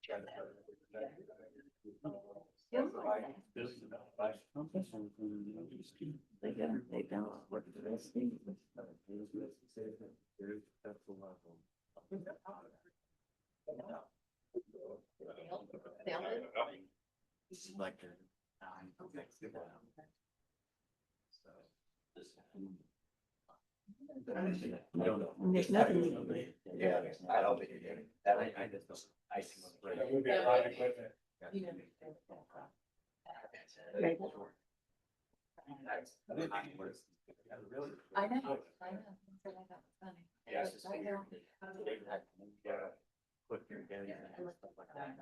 There's nothing. Yeah, I don't think you do. That I just don't. I see what's right. It would be a lot of equipment. Right. I know. So I thought it was funny. Yes, it's Right there. put your hand in and stuff like that.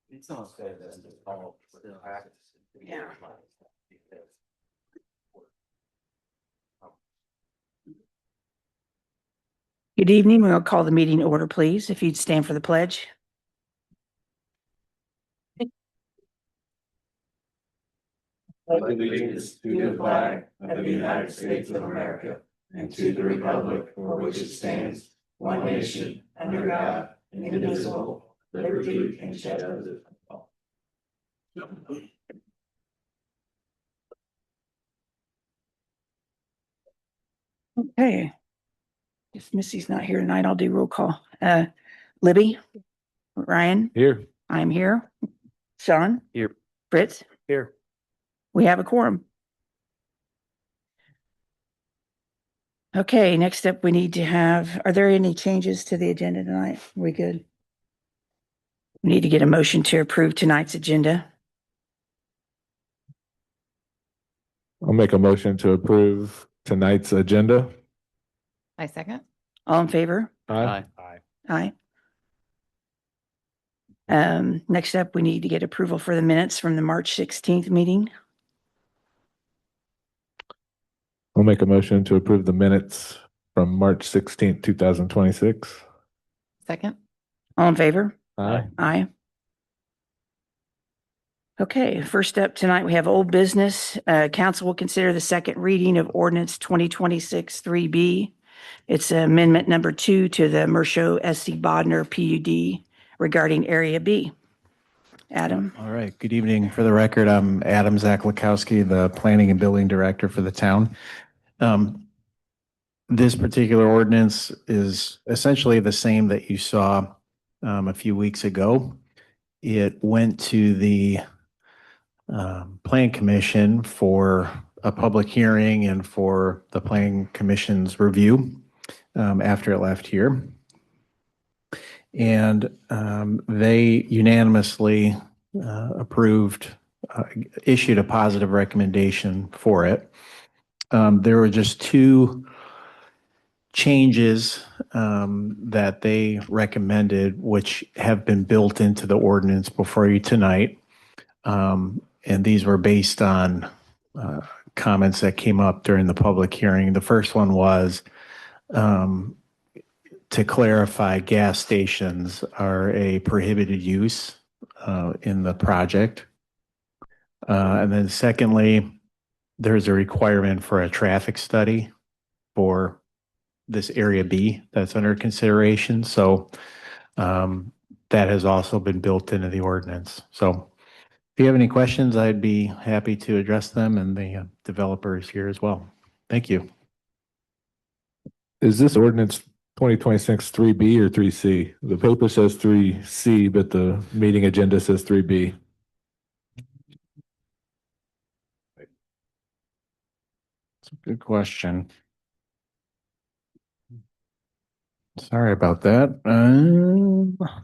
It's not fair that it's all still practice. Yeah. Good evening. We'll call the meeting to order, please. If you'd stand for the pledge. Allegiance to the flag of the United States of America and to the republic for which it stands, one nation, under God, indivisible, liberty and justice for all. Okay. If Missy's not here tonight, I'll do roll call. Libby, Ryan, Here. I'm here. Sean, Here. Fritz, Here. we have a quorum. Okay, next up, we need to have, are there any changes to the agenda tonight? We good? We need to get a motion to approve tonight's agenda. I'll make a motion to approve tonight's agenda. I second. All in favor? Aye. Aye. Next up, we need to get approval for the minutes from the March 16th meeting. I'll make a motion to approve the minutes from March 16th, 2026. Second. All in favor? Aye. Aye. Okay, first up tonight, we have old business. Council will consider the second reading of ordinance 2026 3B. It's amendment number 2 to the Mersho SC Bodner PUD regarding Area B. Adam? All right. Good evening. For the record, I'm Adam Zaklakowski, the Planning and Building Director for the town. This particular ordinance is essentially the same that you saw a few weeks ago. It went to the Plan Commission for a public hearing and for the Plan Commission's review after it left here. And they unanimously issued a positive recommendation for it. There were just two changes that they recommended, which have been built into the ordinance before you tonight. And these were based on comments that came up during the public hearing. The first one was to clarify, gas stations are a prohibited use in the project. And then secondly, there's a requirement for a traffic study for this area B that's under consideration. So that has also been built into the ordinance. So if you have any questions, I'd be happy to address them, and the developers here as well. Thank you. Is this ordinance 2026 3B or 3C? The paper says 3C, but the meeting agenda says 3B. That's a good question. Sorry about that. I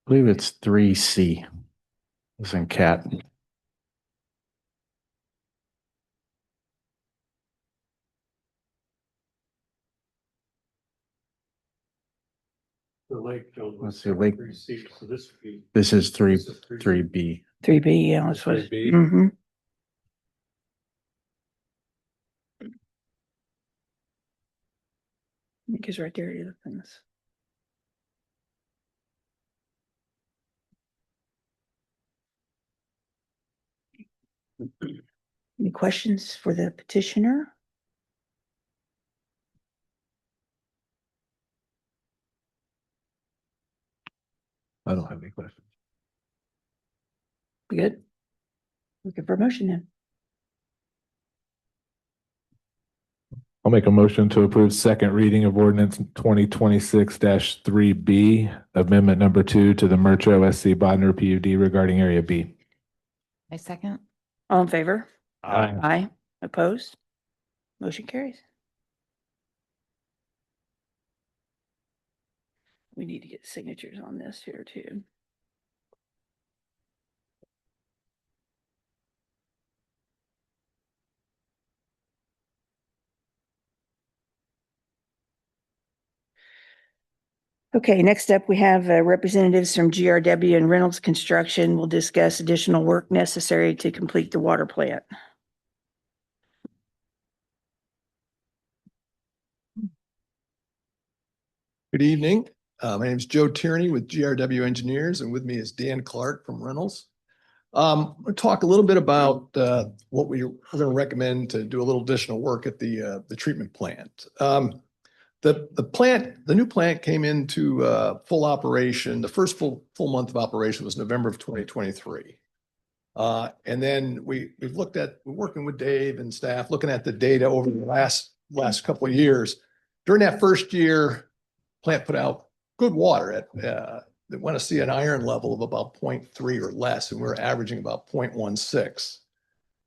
believe it's 3C. As in cat. The Lakeville. Let's see, Lake. So this would be. This is This is 3B. 3B, yeah, that's what. 3B? Mm-hmm. Because right there, the things. Any questions for the petitioner? I don't have any questions. We good? Looking for a motion then. I'll make a motion to approve second reading of ordinance 2026-3B, amendment number 2 to the Mercho SC Bodnar PUD regarding area B. I second. All in favor? Aye. Aye. Opposed? Motion carries. We need to get signatures on this here too. Okay, next up, we have representatives from GRW and Reynolds Construction will discuss additional work necessary to complete the water plant. Good evening. My name is Joe Tierney with GRW Engineers, and with me is Dan Clark from Reynolds. We'll talk a little bit about what we're going to recommend to do a little additional work at the treatment plant. The new plant came into full operation. The first full month of operation was November of 2023. And then we're working with Dave and staff, looking at the data over the last couple of years. During that first year, plant put out good water they want to see an iron level of about 0.3 or less, and we're averaging about 0.16.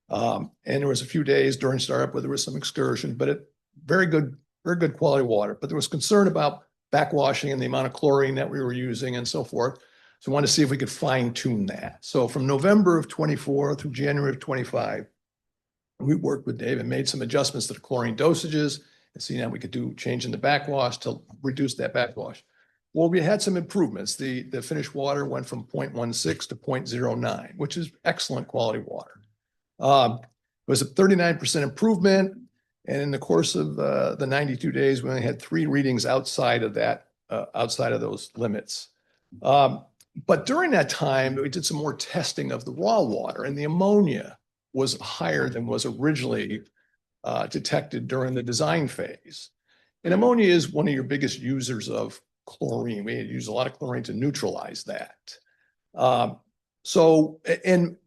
And there was a few days during startup where there was some excursion, but very good quality water. But there was concern about backwashing and the amount of chlorine that we were using and so forth. So we wanted to see if we could fine tune that. So from November of 24 through January of 25, we worked with Dave and made some adjustments to the chlorine dosages and seeing how we could do changing the backwash to reduce that backwash. Well, we had some improvements. The finished water went from 0.16 to 0.09, which is excellent quality water. It was a 39% improvement. And in the course of the 92 days, we only had 3 readings outside of those limits. But during that time, we did some more testing of the raw water, and the ammonia was higher than was originally detected during the design phase. And ammonia is one of your biggest users of chlorine. We use a lot of chlorine to neutralize that. And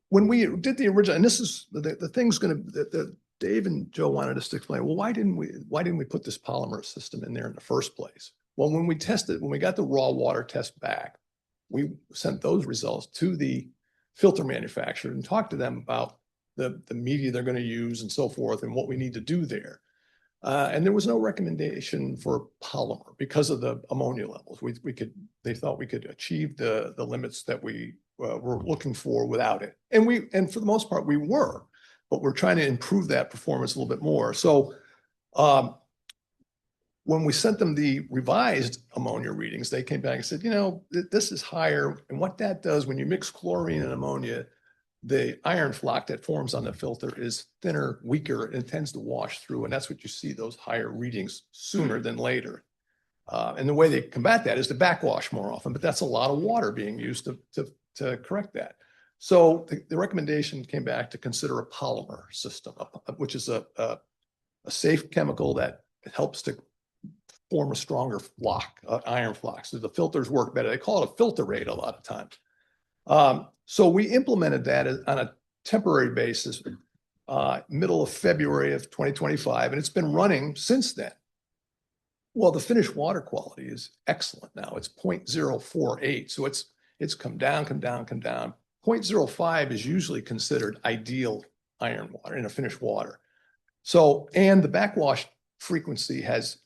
when we did the original, and this is the thing's going to, Dave and Joe wanted us to explain, well, why didn't we put this polymer system in there in the first place? Well, when we got the raw water test back, we sent those results to the filter manufacturer and talked to them about the media they're going to use and so forth and what we need to do there. And there was no recommendation for polymer because of the ammonia levels. They thought we could achieve the limits that we were looking for without it. And for the most part, we were, but we're trying to improve that performance a little bit more. So when we sent them the revised ammonia readings, they came back and said, this is higher. And what that does when you mix chlorine and ammonia, the iron flock that forms on the filter is thinner, weaker, and it tends to wash through. And that's what you see, those higher readings sooner than later. And the way they combat that is to backwash more often, but that's a lot of water being used to correct that. So the recommendation came back to consider a polymer system, which is a safe chemical that helps to form a stronger flock, iron flock. So the filters work better. They call it a filter rate a lot of times. So we implemented that on a temporary basis, middle of February of 2025, and it's been running since then. Well, the finished water quality is excellent now. It's 0.048, so it's come down. 0.05 is usually considered ideal iron water in a finished water. So, and the backwash frequency has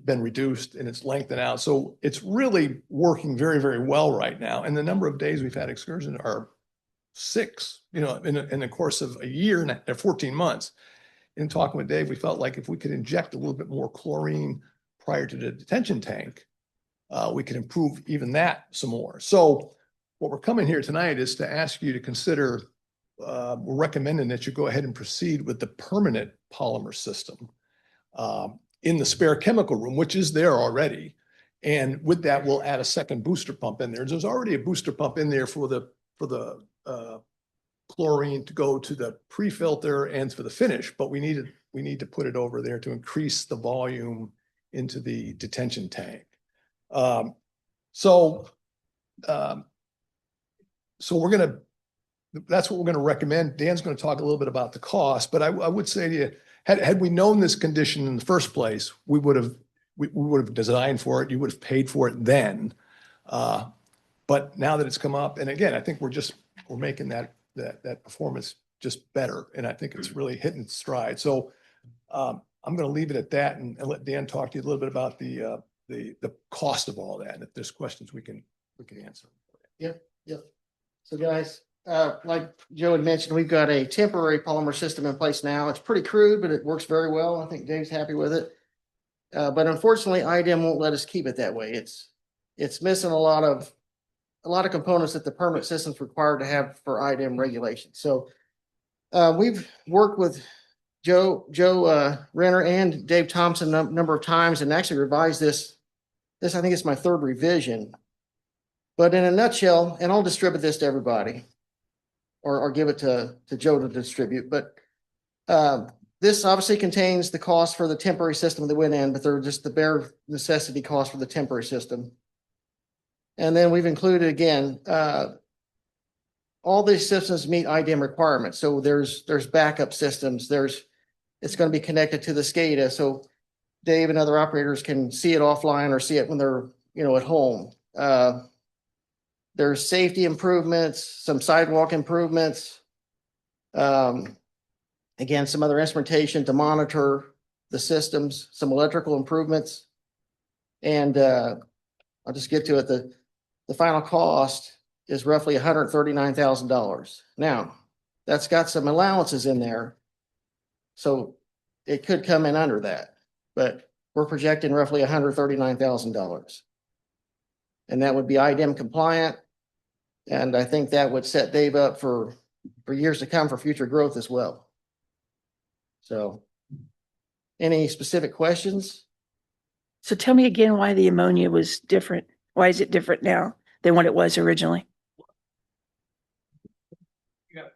been reduced and it's lengthened out. So it's really working very, very well right now. And the number of days we've had excursion are 6, in the course of a year and 14 months. In talking with Dave, we felt like if we could inject a little bit more chlorine prior to the detention tank, we could improve even that some more. So what we're coming here tonight is to ask you to consider, we're recommending that you go ahead and proceed with the permanent polymer system in the spare chemical room, which is there already. And with that, we'll add a second booster pump in there. There's already a booster pump in there for the chlorine to go to the pre-filter and for the finish, but we need to put it over there to increase the volume into the detention tank. So so that's what we're gonna recommend. Dan's gonna talk a little bit about the cost, but I would say to you, had we known this condition in the first place, we would have designed for it. You would have paid for it then. But now that it's come up, and again, I think we're making that performance just better, and I think it's really hitting its stride. So I'm going to leave it at that and let Dan talk to you a little bit about the cost of all that. And if there's questions, we can answer. Yep. So guys, like Joe had mentioned, we've got a temporary polymer system in place now. It's pretty crude, but it works very well. I think Dave's happy with it. But unfortunately, IDEM won't let us keep it that way. It's missing a lot of components that the permit system's required to have for IDEM regulations. So we've worked with Joe Renner and Dave Thompson a number of times and actually revised this. I think it's my third revision. But in a nutshell, and I'll distribute this to everybody or give it to Joe to distribute. But this obviously contains the cost for the temporary system that went in, but they're just the bare necessity cost for the temporary system. And then we've included, again, all these systems meet IDEM requirements. So there's backup systems. It's going to be connected to the SCADA. So Dave and other operators can see it offline or see it when they're, at home. There's safety improvements, some sidewalk improvements. Again, some other instrumentation to monitor the systems, some electrical improvements. And I'll just get to it. The final cost is roughly $139,000. Now, that's got some allowances in there. So it could come in under that, but we're projecting roughly $139,000. And that would be IDEM compliant. And I think that would set Dave up for years to come for future growth as well. So any specific questions? So tell me again why the ammonia was different. Why is it different now than what it was originally? You got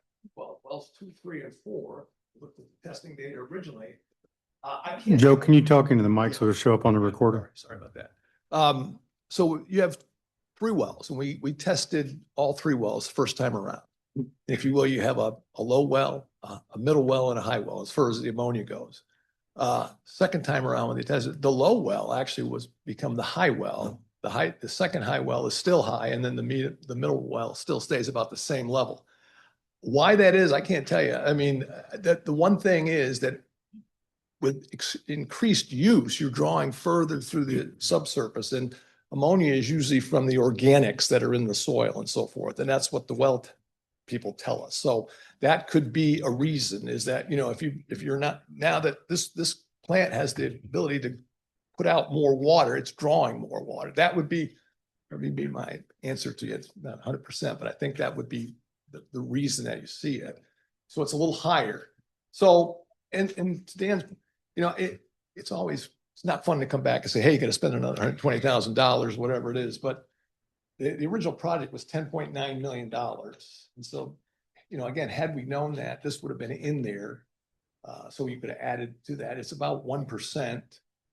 wells 2, 3, and 4. Looked at the testing data originally. I can't. Joe, can you talk into the mic so it'll show up on the recorder? Sorry about that. So you have 3 wells, and we tested all 3 wells first time around. If you will, you have a low well, a middle well, and a high well as far as the ammonia goes. Second time around when they tested, the low well actually become the high well. The second high well is still high, and then the middle well still stays about the same level. Why that is, I can't tell you. I mean, the one thing is that with increased use, you're drawing further through the subsurface, and ammonia is usually from the organics that are in the soil and so forth. And that's what the well people tell us. So that could be a reason, is that, if you're not, now that this plant has the ability to put out more water, it's drawing more water. That would be my answer to you. It's not 100%, but I think that would be the reason that you see it. So it's a little higher. So, and to Dan's, it's not fun to come back and say, hey, you got to spend another $120,000, whatever it is. But the original project was $10.9 million. And so, again, had we known that, this would have been in there. So we could have added to that. It's about 1%.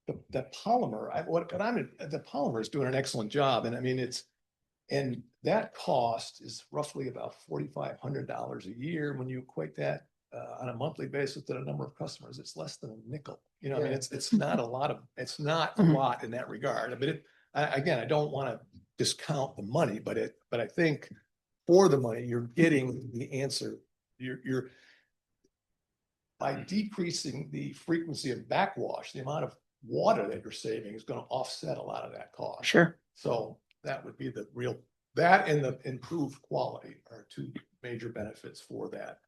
The polymer, the polymer is doing an excellent job. And I mean, and that cost is roughly about $4,500 a year. When you equate that on a monthly basis to the number of customers, it's less than a nickel. I mean, it's not a lot in that regard. I mean, again, I don't want to discount the money, but I think for the money, you're getting the answer. You're by decreasing the frequency of backwash, the amount of water that you're saving is going to offset a lot of that cost. Sure. So that would be that and the improved quality are 2 major benefits for that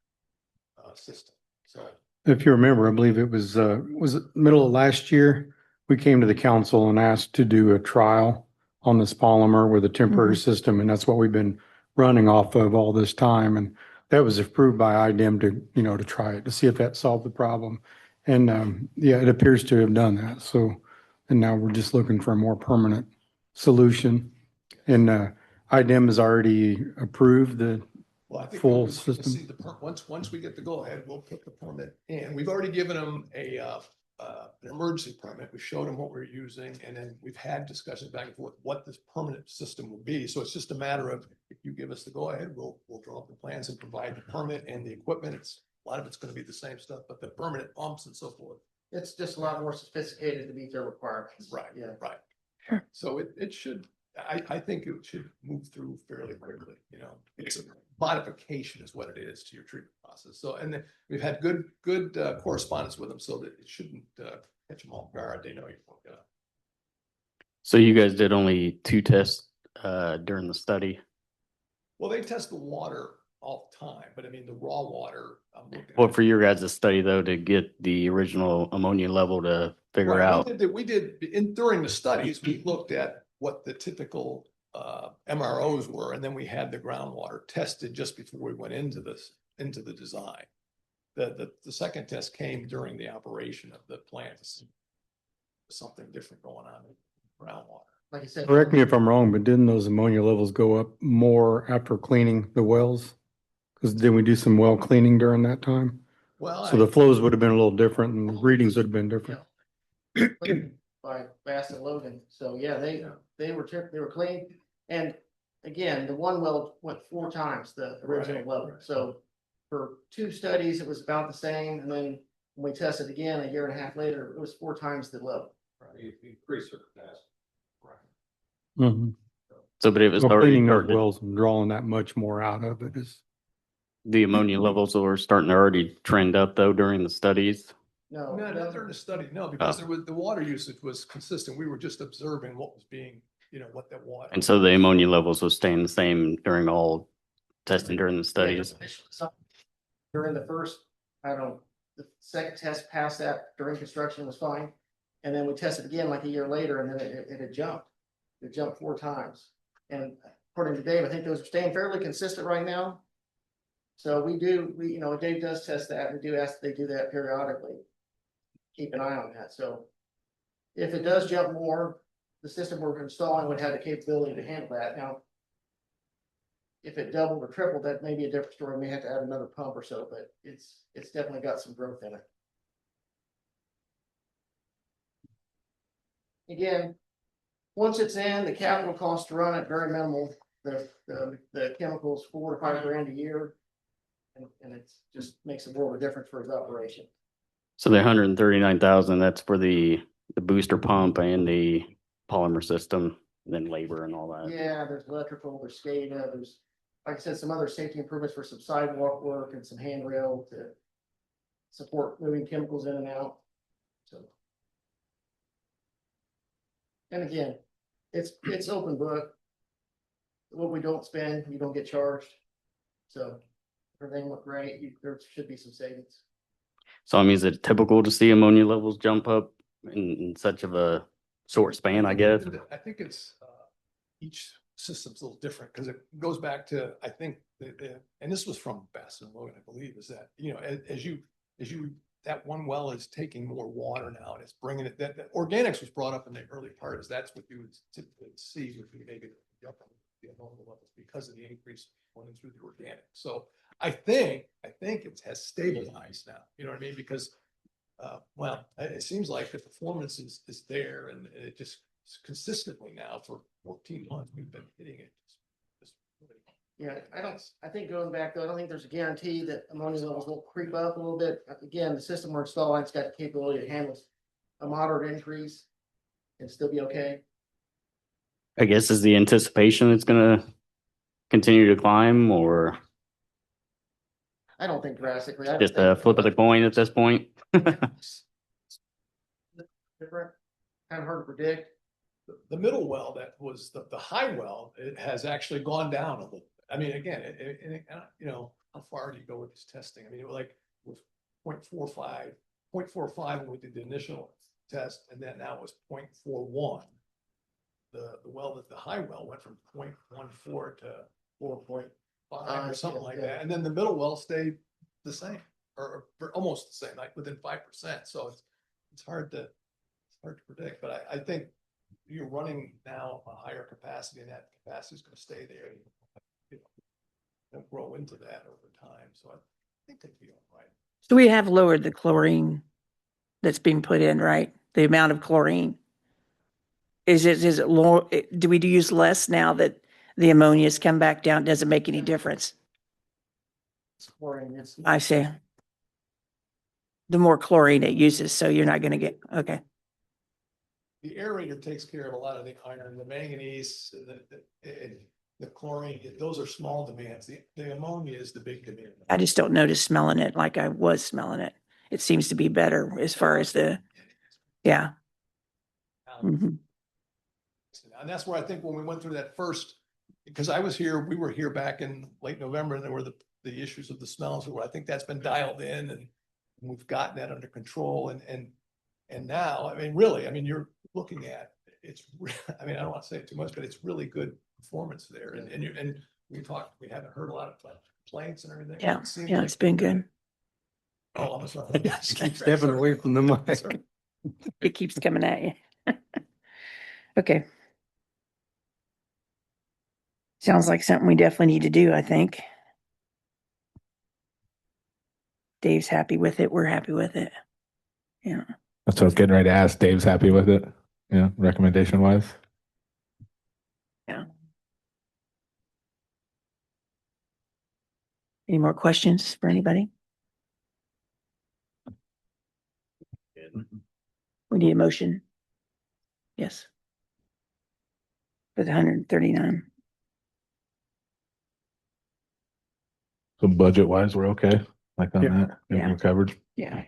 system. So If you remember, I believe it was it middle of last year, we came to the council and asked to do a trial on this polymer with a temporary system. And that's what we've been running off of all this time. And that was approved by IDEM to try it, to see if that solved the problem. And it appears to have done that. So, and now we're just looking for a more permanent solution. And IDEM has already approved the I think full we'll system. see once we get the go ahead, we'll put the permit in. We've already given them a an emergency permit. We showed them what we're using, and then we've had discussions back and forth what this permanent system will be. So it's just a matter of, if you give us the go ahead, we'll draw up the plans and provide the permit and the equipment. A lot of it's going to be the same stuff, but the permanent pumps and so forth. It's just a lot more sophisticated to meet their requirements. Right, Yeah. right. Sure. So it should, I think it should move through fairly quickly, you know. It's a modification is what it is to your treatment process. So, and then we've had good correspondence with them, so that it shouldn't catch them off guard. They know you're. So you guys did only 2 tests during the study? Well, they test the water all the time, but I mean, the raw water. I'm looking Well, at- for your guys' study though, to get the original ammonia level to figure Right, out. we did during the studies, we looked at what the typical MROs were, and then we had the groundwater tested just before we went into the design. The second test came during the operation of the plant. To see something different going on in groundwater. Like I said. Correct me if I'm wrong, but didn't those ammonia levels go up more after cleaning the wells? Because didn't we do some well cleaning during that time? Well, So the flows would have been a little different and the readings would have been different. By Bass and Logan. So yeah, they were clean. And again, the one well went 4 times the original Right, level. right. So for 2 studies, it was about the same. And then when we tested again a year and a half later, it was 4 times the level. Increase their capacity. Mhm. So, but it was Well, already cleaning those starting, to- wells and drawing that much more out of it is. the ammonia levels were starting to already trend up though during the studies. No, No, not during the study, no, because the water usage was consistent. We were just observing what was being, what that water. And so the ammonia levels was staying the same during all testing during the studies. During the first, I don't know, the second test past that during construction was fine. And then we tested again like a year later and then it had jumped. It jumped 4 times. And according to Dave, I think those are staying fairly consistent right now. So Dave does test that. We do ask that they do that periodically. Keep an eye on that. So if it does jump more, the system we're installing would have the capability to handle that. Now, if it doubled or tripled, that may be a different story. We may have to add another pump or so, but it's definitely got some growth in it. Again, once it's in, the capital cost to run it, very minimal. The chemicals $4 to $5 grand a year. And it's just makes a world of difference for its operation. So the 139,000, that's for the booster pump and the polymer system, and then labor and all that. Yeah, there's electrical, there's SCADA, there's, like I said, some other safety improvements for some sidewalk work and some handrail to support moving chemicals in and out. So. And again, it's open book. What we don't spend, you don't get charged. So everything looked great. There should be some savings. So I mean, is it typical to see ammonia levels jump up in such of a short span, I guess? I think it's, each system's a little different because it goes back to, I think, and this was from Bass and Logan, I believe, is that, as you, that one well is taking more water now and it's bringing it, that organics was brought up in the early part, is that's what you would typically see would be maybe the ammonia levels because of the increase going through the organic. So I think it has stabilized now, you know what I mean? Because, it seems like the performance is there and it just consistently now for 14 months, we've been hitting it. Yeah, I think going back though, I don't think there's a guarantee that ammonia levels won't creep up a little bit. Again, the system we're installing, it's got the capability to handle a moderate increase and still be okay. I guess is the anticipation it's gonna continue to climb, or I don't think drastically. I don't just a think- flip of the coin at this point? Different, kind of hard to predict. The middle well, that was the high well, it has actually gone down a little. I mean, again, how far do you go with this testing? I mean, it was 0.45 when we did the initial test, and then now it was 0.41. The well, the high well went from 0.14 to 4.5 or something like that. And then the middle well stayed the same or almost the same, like within 5%. So it's hard to predict, but I think you're running now a higher capacity and that capacity is going to stay there. And grow into that over time. So I think they'd be all right. So we have lowered the chlorine that's being put in, right? The amount of chlorine. Is it low? Do we use less now that the ammonia's come back down? Does it make any difference? It's chlorine, it's- I see. The more chlorine it uses, so you're not gonna get, okay. The aerator takes care of a lot of the iron, the manganese, the chlorine, those are small demands. The ammonia is the big demand. I just don't notice smelling it like I was smelling it. It seems to be better as far as yeah. Mhm. And that's where I think when we went through that first, because we were here back in late November and there were the issues of the smells. I think that's been dialed in and we've gotten that under control and now, I mean, really, I mean, you're looking at, I mean, I don't want to say it too much, but it's really good performance there. And we haven't heard a lot of complaints and everything. Yeah, It seems yeah, like it's been good. Oh, I'm sorry. Keep stepping away from the mic. Sorry. It keeps coming at you. Okay. Sounds like something we definitely need to do, I think. Dave's happy with it. We're happy with it. Yeah. That's what I was getting ready to ask. Dave's happy with it. Yeah, recommendation wise. Any more questions for anybody? We need a motion. Yes. For the 139. So budget wise, we're okay. Like on Yeah. that, Yeah. we're covered. Yeah.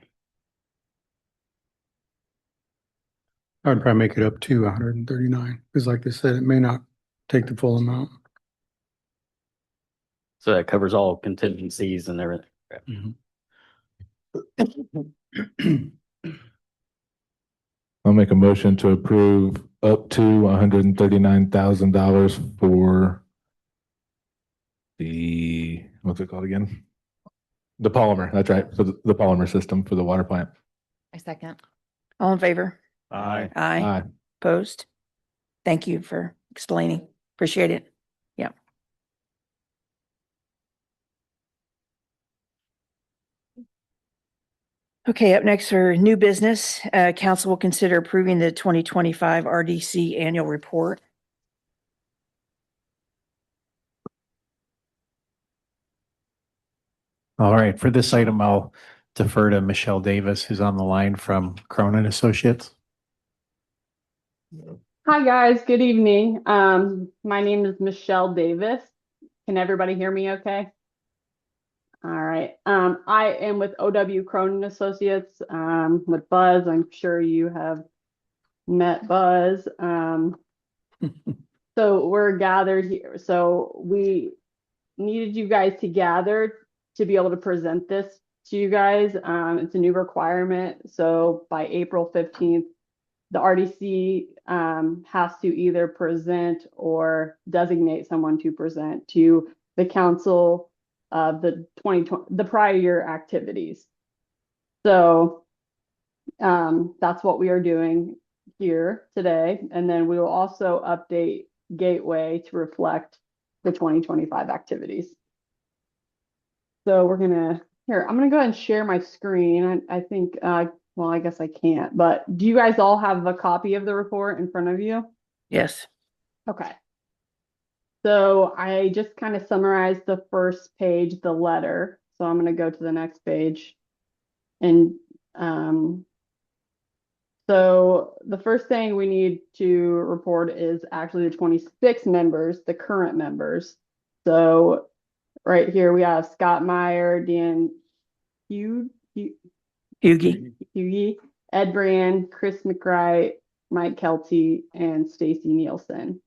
I'd probably make it up to 139, because like they said, it may not take the full amount. So that covers all contingencies and everything. I'll make a motion to approve up to $139,000 for what's it called again? The polymer, that's right, for the polymer system for the water plant. I second. All in favor? Aye. Aye. Aye. Opposed? Thank you for explaining. Appreciate it. Yep. Okay, up next for new business, council will consider approving the 2025 RDC annual report. All right, for this item, I'll defer to Michelle Davis, who's on the line from Cronin Associates. Hi, guys. Good evening. My name is Michelle Davis. Can everybody hear me okay? All right. I am with OW Cronin Associates, with Buzz. I'm sure you have met Buzz. So we're gathered here. So we needed you guys to gather to be able to present this to you guys. It's a new requirement. So by April 15th, the RDC has to either present or designate someone to present to the council of the prior year activities. So that's what we are doing here today. And then we will also update Gateway to reflect the 2025 activities. So I'm gonna go ahead and share my screen. I think, well, I guess I can't, but do you guys all have a copy of the report in front of you? Yes. Okay. So I just kind of summarized the first page, the letter. So I'm going to go to the next page. And so the first thing we need to report is actually the 26 members, the current members. So right here we have Scott Meyer, Dan Hughie, Ed Brand, Chris McWright, Mike Kelty, and Stacy Nielsen.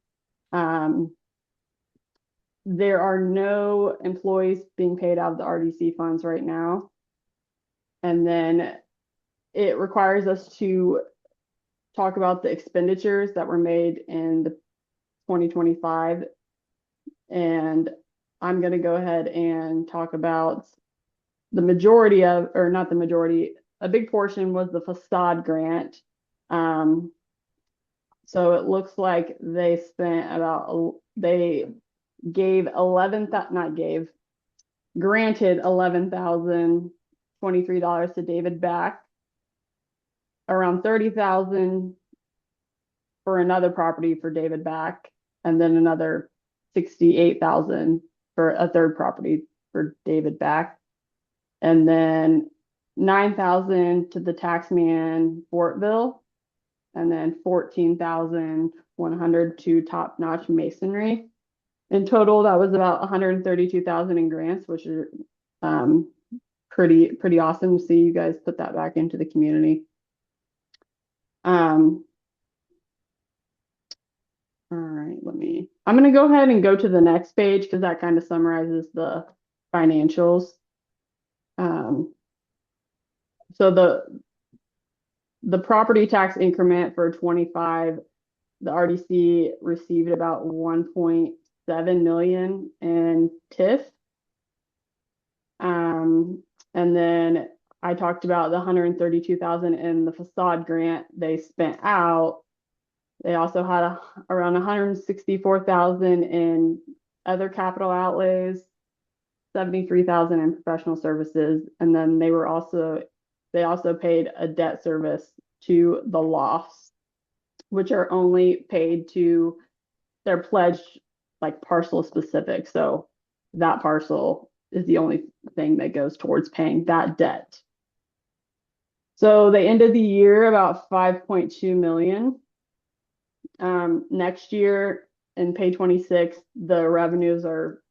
There are no employees being paid out of the RDC funds right now. And then it requires us to talk about the expenditures that were made in the 2025. And I'm going to go ahead and talk about the majority of, or not the majority, a big portion was the facade grant. So it looks like they spent about, they gave granted $11,023 to David Back. around 30,000 for another property for David back, and then another 68,000 for a third property for David back. And then 9,000 to the taxman Fortville, and then 14,100 to Top Notch Masonry. In total, that was about 132,000 in grants, which is pretty awesome to see you guys put that back into the community. All right, I'm going to go ahead and go to the next page because that kind of summarizes the financials. So the property tax increment for 25, the RDC received about 1.7 million in TIF. And then I talked about the 132,000 in the facade grant they spent out. They also had around 164,000 in other capital outlays, 73,000 in professional services, and then they also paid a debt service to the lofts, which are only paid to their pledge, like parcel specific. So that parcel is the only thing that goes towards paying that debt. So they ended the year about 5.2 million. Next year in pay 26, the revenues are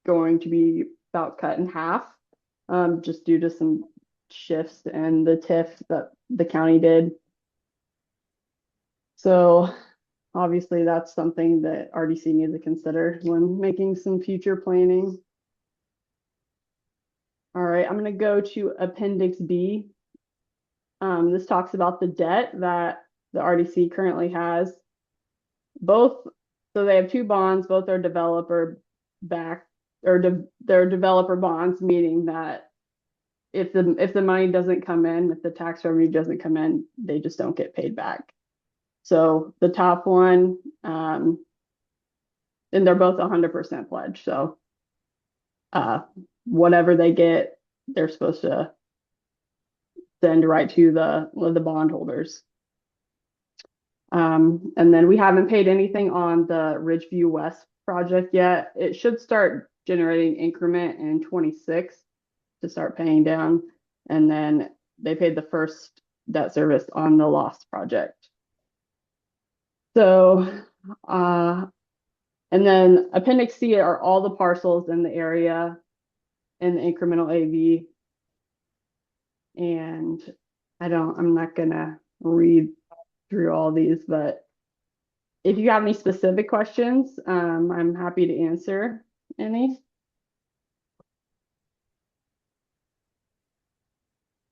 going to be about cut in half, just due to some shifts in the TIF that the county did. So obviously that's something that RDC needs to consider when making some future planning. All right, I'm going to go to Appendix B. This talks about the debt that the RDC currently has. So they have two bonds, both are developer backed, or they're developer bonds, meaning that if the money doesn't come in, if the tax revenue doesn't come in, they just don't get paid back. So the top one, and they're both 100% pledged. So whatever they get, they're supposed to send right to the bondholders. And then we haven't paid anything on the Ridgeview West project yet. It should start generating increment in 26 to start paying down. And then they paid the first debt service on the Lost project. So, and then Appendix C are all the parcels in the area in the incremental AV. And I'm not gonna read through all these, but if you have any specific questions, I'm happy to answer any.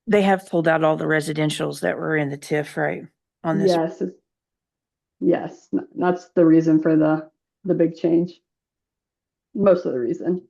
They have pulled out all the residentials that were in the TIF, right? On this. Yes, that's the reason for the big change. Most of the reason.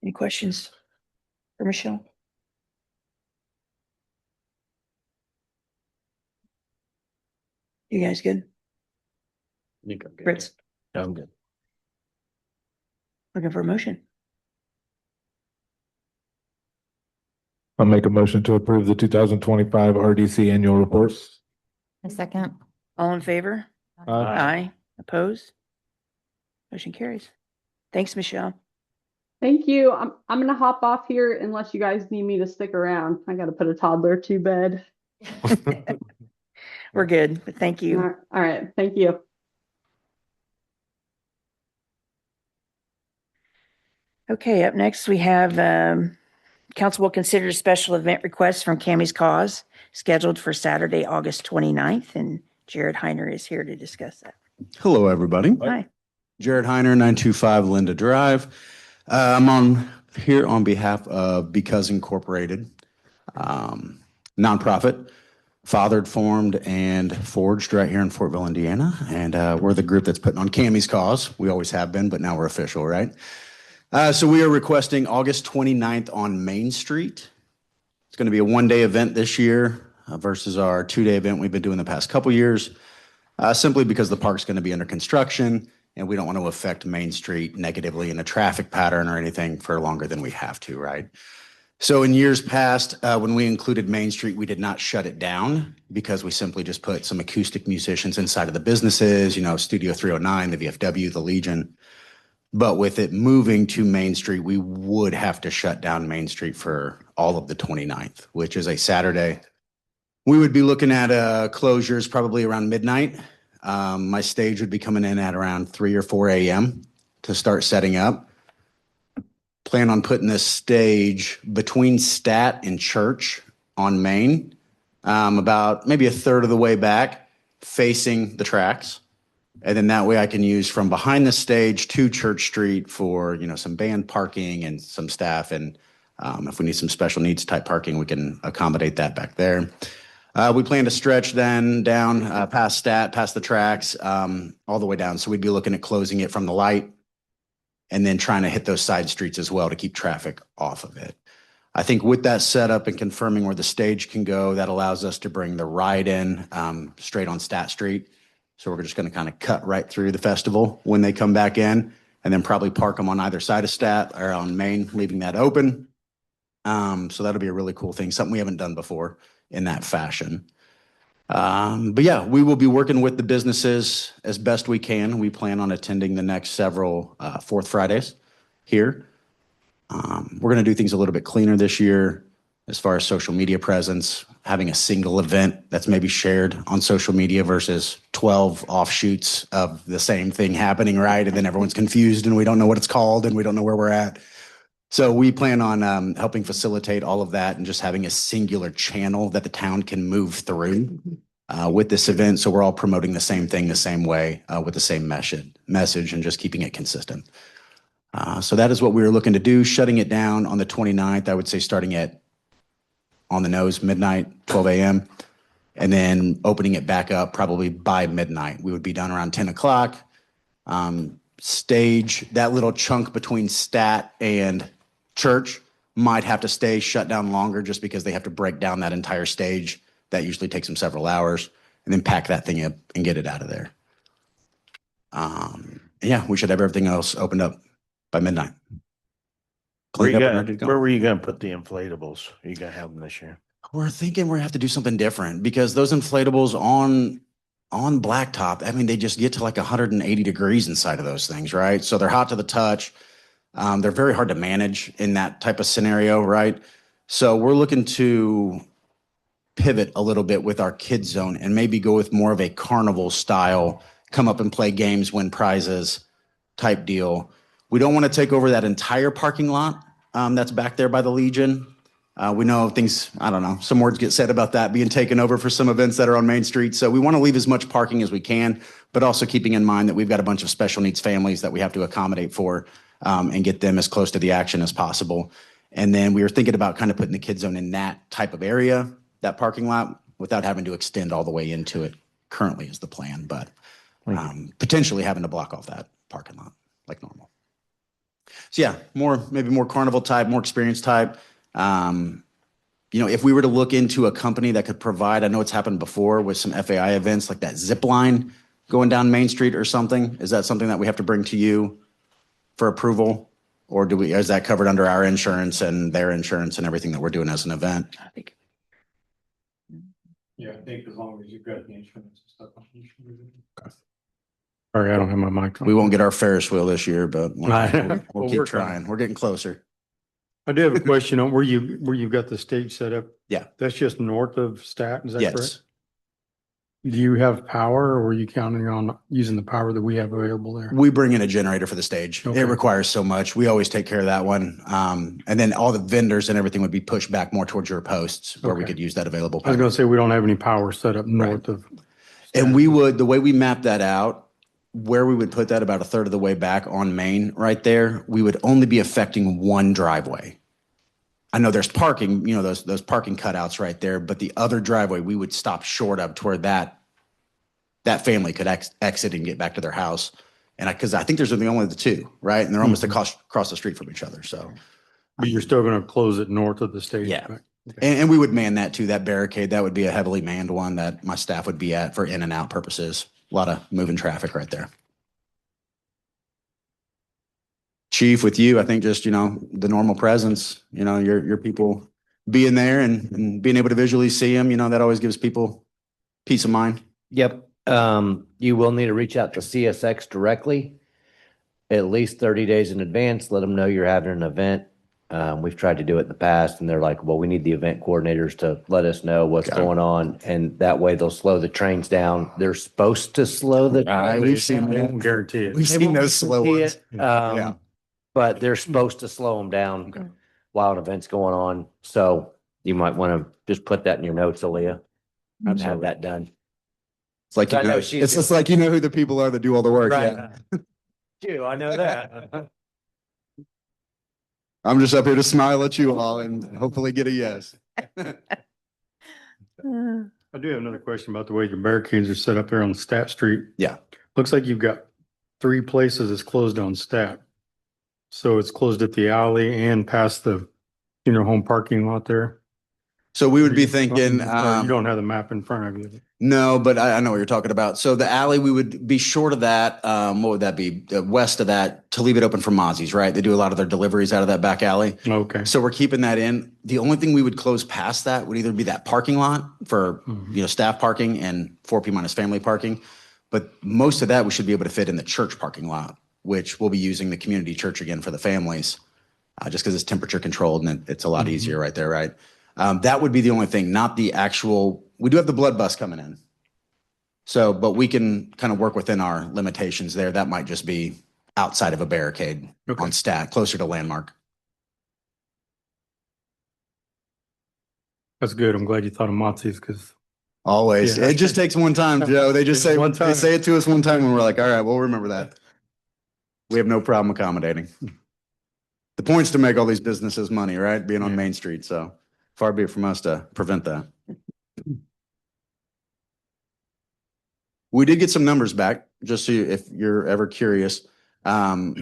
Any questions for Michelle? You guys good? Fritz, I'm good. looking for a motion. I'll make a motion to approve the 2025 RDC annual reports. A second. All in favor? Aye. Opposed? Motion carries. Thanks, Michelle. Thank you. I'm gonna hop off here unless you guys need me to stick around. I gotta put a toddler to bed. We're good, but thank you. All right, thank you. Okay, up next we have council will consider a special event request from Cammie's Cause scheduled for Saturday, August 29th, and Jared Heiner is here to discuss that. Hello, everybody. Hi. Jared Heiner, 925 Linda Drive. I'm here on behalf of Because Incorporated, nonprofit. fathered, formed, and forged right here in Fortville, Indiana. And we're the group that's putting on Cammie's cause. We always have been, but now we're official, right? So we are requesting August 29th on Main Street. It's going to be a one-day event this year versus our two-day event we've been doing the past couple years, simply because the park's going to be under construction and we don't want to affect Main Street negatively in a traffic pattern or anything for longer than we have to, right? So in years past, when we included Main Street, we did not shut it down because we simply just put some acoustic musicians inside of the businesses, you know, Studio 309, the VFW, the Legion. But with it moving to Main Street, we would have to shut down Main Street for all of the 29th, which is a Saturday. We would be looking at closures probably around midnight. My stage would be coming in at around 3 or 4 a.m. to start setting up. Plan on putting this stage between Stat and Church on Main, about maybe a third of the way back, facing the tracks. And then that way I can use from behind the stage to Church Street for, you know, some band parking and some staff. And if we need some special needs type parking, we can accommodate that back there. We plan to stretch then down past Stat, past the tracks, all the way down. So we'd be looking at closing it from the light and then trying to hit those side streets as well to keep traffic off of it. I think with that setup and confirming where the stage can go, that allows us to bring the ride in straight on Stat Street. So we're just going to kind of cut right through the festival when they come back in and then probably park them on either side of Stat or on Main, leaving that open. So that'll be a really cool thing, something we haven't done before in that fashion. But yeah, we will be working with the businesses as best we can. We plan on attending the next several Fourth Fridays here. We're going to do things a little bit cleaner this year as far as social media presence, having a single event that's maybe shared on social media versus 12 offshoots of the same thing happening, right? And then everyone's confused and we don't know what it's called and we don't know where we're at. So we plan on helping facilitate all of that and just having a singular channel that the town can move through with this event. So we're all promoting the same thing the same way with the same message and just keeping it consistent. So that is what we were looking to do, shutting it down on the 29th, I would say starting at on the nose, midnight, 12 a.m., and then opening it back up probably by midnight. We would be done around 10 o'clock. Stage, that little chunk between Stat and Church might have to stay shut down longer just because they have to break down that entire stage. That usually takes them several hours and then pack that thing up and get it out of there. Yeah, we should have everything else opened up by midnight. Where Cleaned up and ready to go. were you gonna put the inflatables? Are you gonna have them this year? We're thinking we have to do something different because those inflatables on blacktop, I mean, they just get to like 180 degrees inside of those things, right? So they're hot to the touch. They're very hard to manage in that type of scenario, right? So we're looking to pivot a little bit with our kids zone and maybe go with more of a carnival style, come up and play games, win prizes type deal. We don't want to take over that entire parking lot that's back there by the Legion. We know things, I don't know, some words get said about that being taken over for some events that are on Main Street. So we want to leave as much parking as we can, but also keeping in mind that we've got a bunch of special needs families that we have to accommodate for and get them as close to the action as possible. And then we were thinking about kind of putting the kids zone in that type of area, that parking lot, without having to extend all the way into it. Currently is the plan, but potentially having to block off that parking lot like normal. So yeah, maybe more carnival type, more experience type. You know, if we were to look into a company that could provide, I know it's happened before with some FAI events like that zip line going down Main Street or something. Is that something that we have to bring to you for approval? Or is that covered under our insurance and their insurance and everything that we're doing as an event? I think Yeah, I think as long as you've got the insurance and stuff. Sorry, I don't have my mic on. We won't get our Ferris wheel this year, but we'll Well, keep we're trying. We're getting closer. I do have a question on where you've got the stage set up. Yeah. That's just north of Stat, is that correct? Yes. Do you have power or are you counting on using the power that we have available there? We bring in a generator for the stage. Okay. It requires so much. We always take care of that one. And then all the vendors and everything would be pushed back more towards your posts where we Okay. could use that available I was power. gonna say, we don't have any power set up north of. And we would, the way we map that out, where we would put that about a third of the way back on Main right there, we would only be affecting one driveway. I know there's parking, those parking cutouts right there, but the other driveway we would stop short of to where that family could exit and get back to their house. And because I think there's only the two, right? And they're almost across the street from each other. So, But you're still gonna close it north of the stage? Yeah. right? and we would man that too, that barricade. That would be a heavily manned one that my staff would be at for in and out purposes. A lot of moving traffic right there. Chief, with you, I think just, the normal presence, your people being there and being able to visually see them, that always gives people peace of mind. Yep. You will need to reach out to CSX directly at least 30 days in advance. Let them know you're having an event. We've tried to do it in the past and they're like, well, we need the event coordinators to let us know what's Got it. going on. And that way they'll slow the trains down. They're supposed to slow the. We've seen I won't guarantee it. We've They seen won't those slow see ones. it, Yeah. But they're supposed to slow them down while an event's going on. So you might want to just put that in your notes, Aaliyah. And have that done. It's like, I know she's it's just like, who the people are that do all the work. Right. Yeah. Too, I know that. I'm just up here to smile at you all and hopefully get a yes. Uh, I do have another question about the way your barricades are set up there on Stat Street. Yeah. Looks like you've got 3 places it's closed on Stat. So it's closed at the alley and past the home parking lot there. So we would be thinking, Or you don't have the map in front of you. no, but I know what you're talking about. So the alley, we would be short of that. What would that be? West of that to leave it open for Mozzie's, right? They do a lot of their deliveries out of that back alley. Okay. So we're keeping that in. The only thing we would close past that would either be that parking lot for, staff parking and 4P minus family parking. But most of that we should be able to fit in the church parking lot, which we'll be using the community church again for the families, just because it's temperature controlled and it's a lot easier right there, right? That would be the only thing, not the actual, we do have the blood bus coming in. So, but we can kind of work within our limitations there. That might just be outside of a barricade on Stat, closer to Landmark. That's good. I'm glad you thought of Mozzie's because Always. Yeah. It just takes one time, Joe. They just Just say, one time. they say it to us one time and we're like, all right, we'll remember that. We have no problem accommodating. The point's to make all these businesses money, right? Being on Main Street. So far be it from us to prevent that. We did get some numbers back, just so if you're ever curious. I've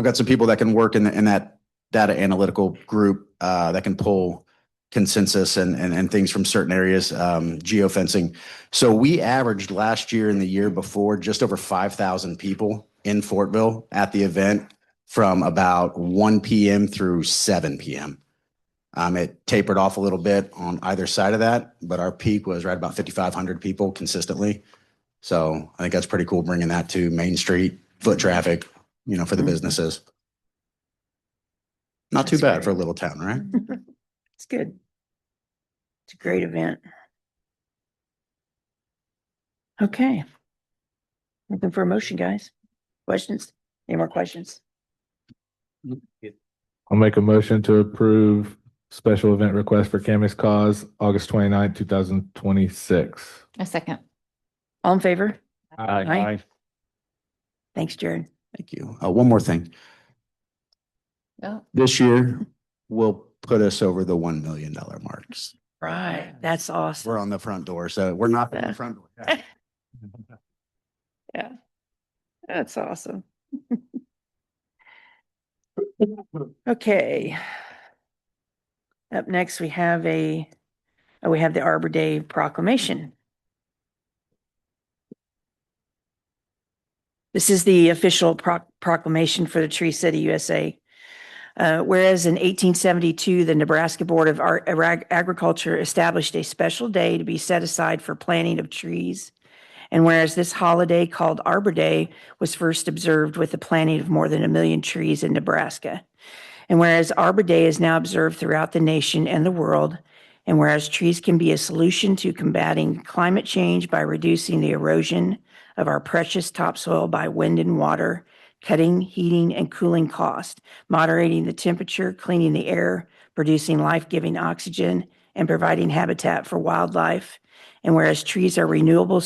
got some people that can work in that data analytical group that can pull consensus and things from certain areas, geofencing. So we averaged last year and the year before just over 5,000 people in Fortville at the event from about 1 p.m. through 7 p.m. It tapered off a little bit on either side of that, but our peak was right about 5,500 people consistently. So I think that's pretty cool, bringing that to Main Street, foot traffic, for the businesses. Not too That's bad great. for a little town, right? It's good. It's a great event. Okay. Looking for a motion, guys. Questions? Any more questions? I'll make a motion to approve special event request for Cammy's Cause, August 29th, 2026. A second. All in favor? Aye. Thanks, Jared. Thank you. One more thing. Oh, This year will put us over the $1 million marks. Right. That's awesome. We're on the front door, so we're not on the front door. Yeah. That's awesome. Okay. Up next, we have the Arbor Day proclamation. This is the official proclamation for the Tree City, USA. Whereas in 1872, the Nebraska Board of Agriculture established a special day to be set aside for planting of trees. And whereas this holiday called Arbor Day was first observed with the planting of more than 1 million trees in Nebraska. And whereas Arbor Day is now observed throughout the nation and the world, and whereas trees can be a solution to combating climate change by reducing the erosion of our precious topsoil by wind and water, cutting heating and cooling cost, moderating the temperature, cleaning the air, producing life-giving oxygen, and providing habitat for wildlife. And whereas trees are a renewable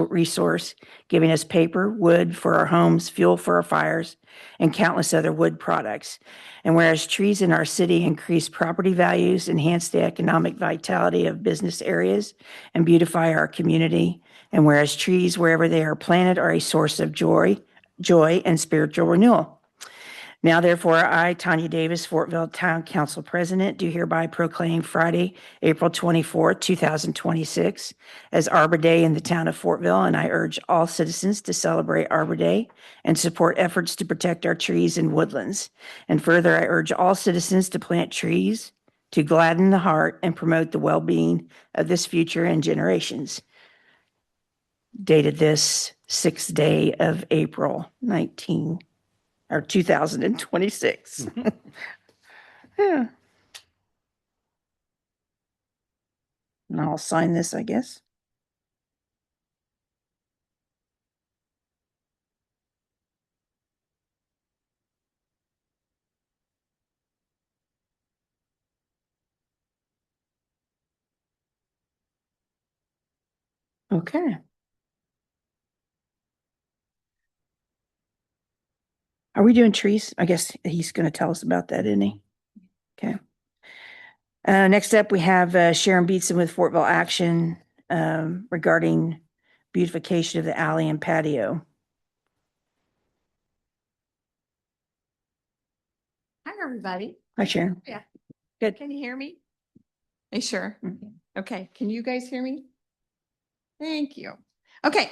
resource, giving us paper, wood for our homes, fuel for our fires, and countless other wood products. And whereas trees in our city increase property values, enhance the economic vitality of business areas, and beautify our community. And whereas trees, wherever they are planted, are a source of joy and spiritual renewal. Now, therefore, I, Tanya Davis, Fortville Town Council President, do hereby proclaim Friday, April 24th, 2026 as Arbor Day in the town of Fortville, and I urge all citizens to celebrate Arbor Day and support efforts to protect our trees and woodlands. And further, I urge all citizens to plant trees to gladden the heart and promote the well-being of this future and generations. Dated this 6th day of April 2026. Yeah. And I'll sign this, I guess. Okay. Are we doing trees? I guess he's going to tell us about that, isn't he? Okay. Next up, we have Sharon Beatson with Fortville Action regarding beautification of the alley and patio. Hi, everybody. Hi, Sharon. Yeah. Good. Can you hear me? Are you sure? Mhm. Okay. Can you guys hear me? Thank you. Okay.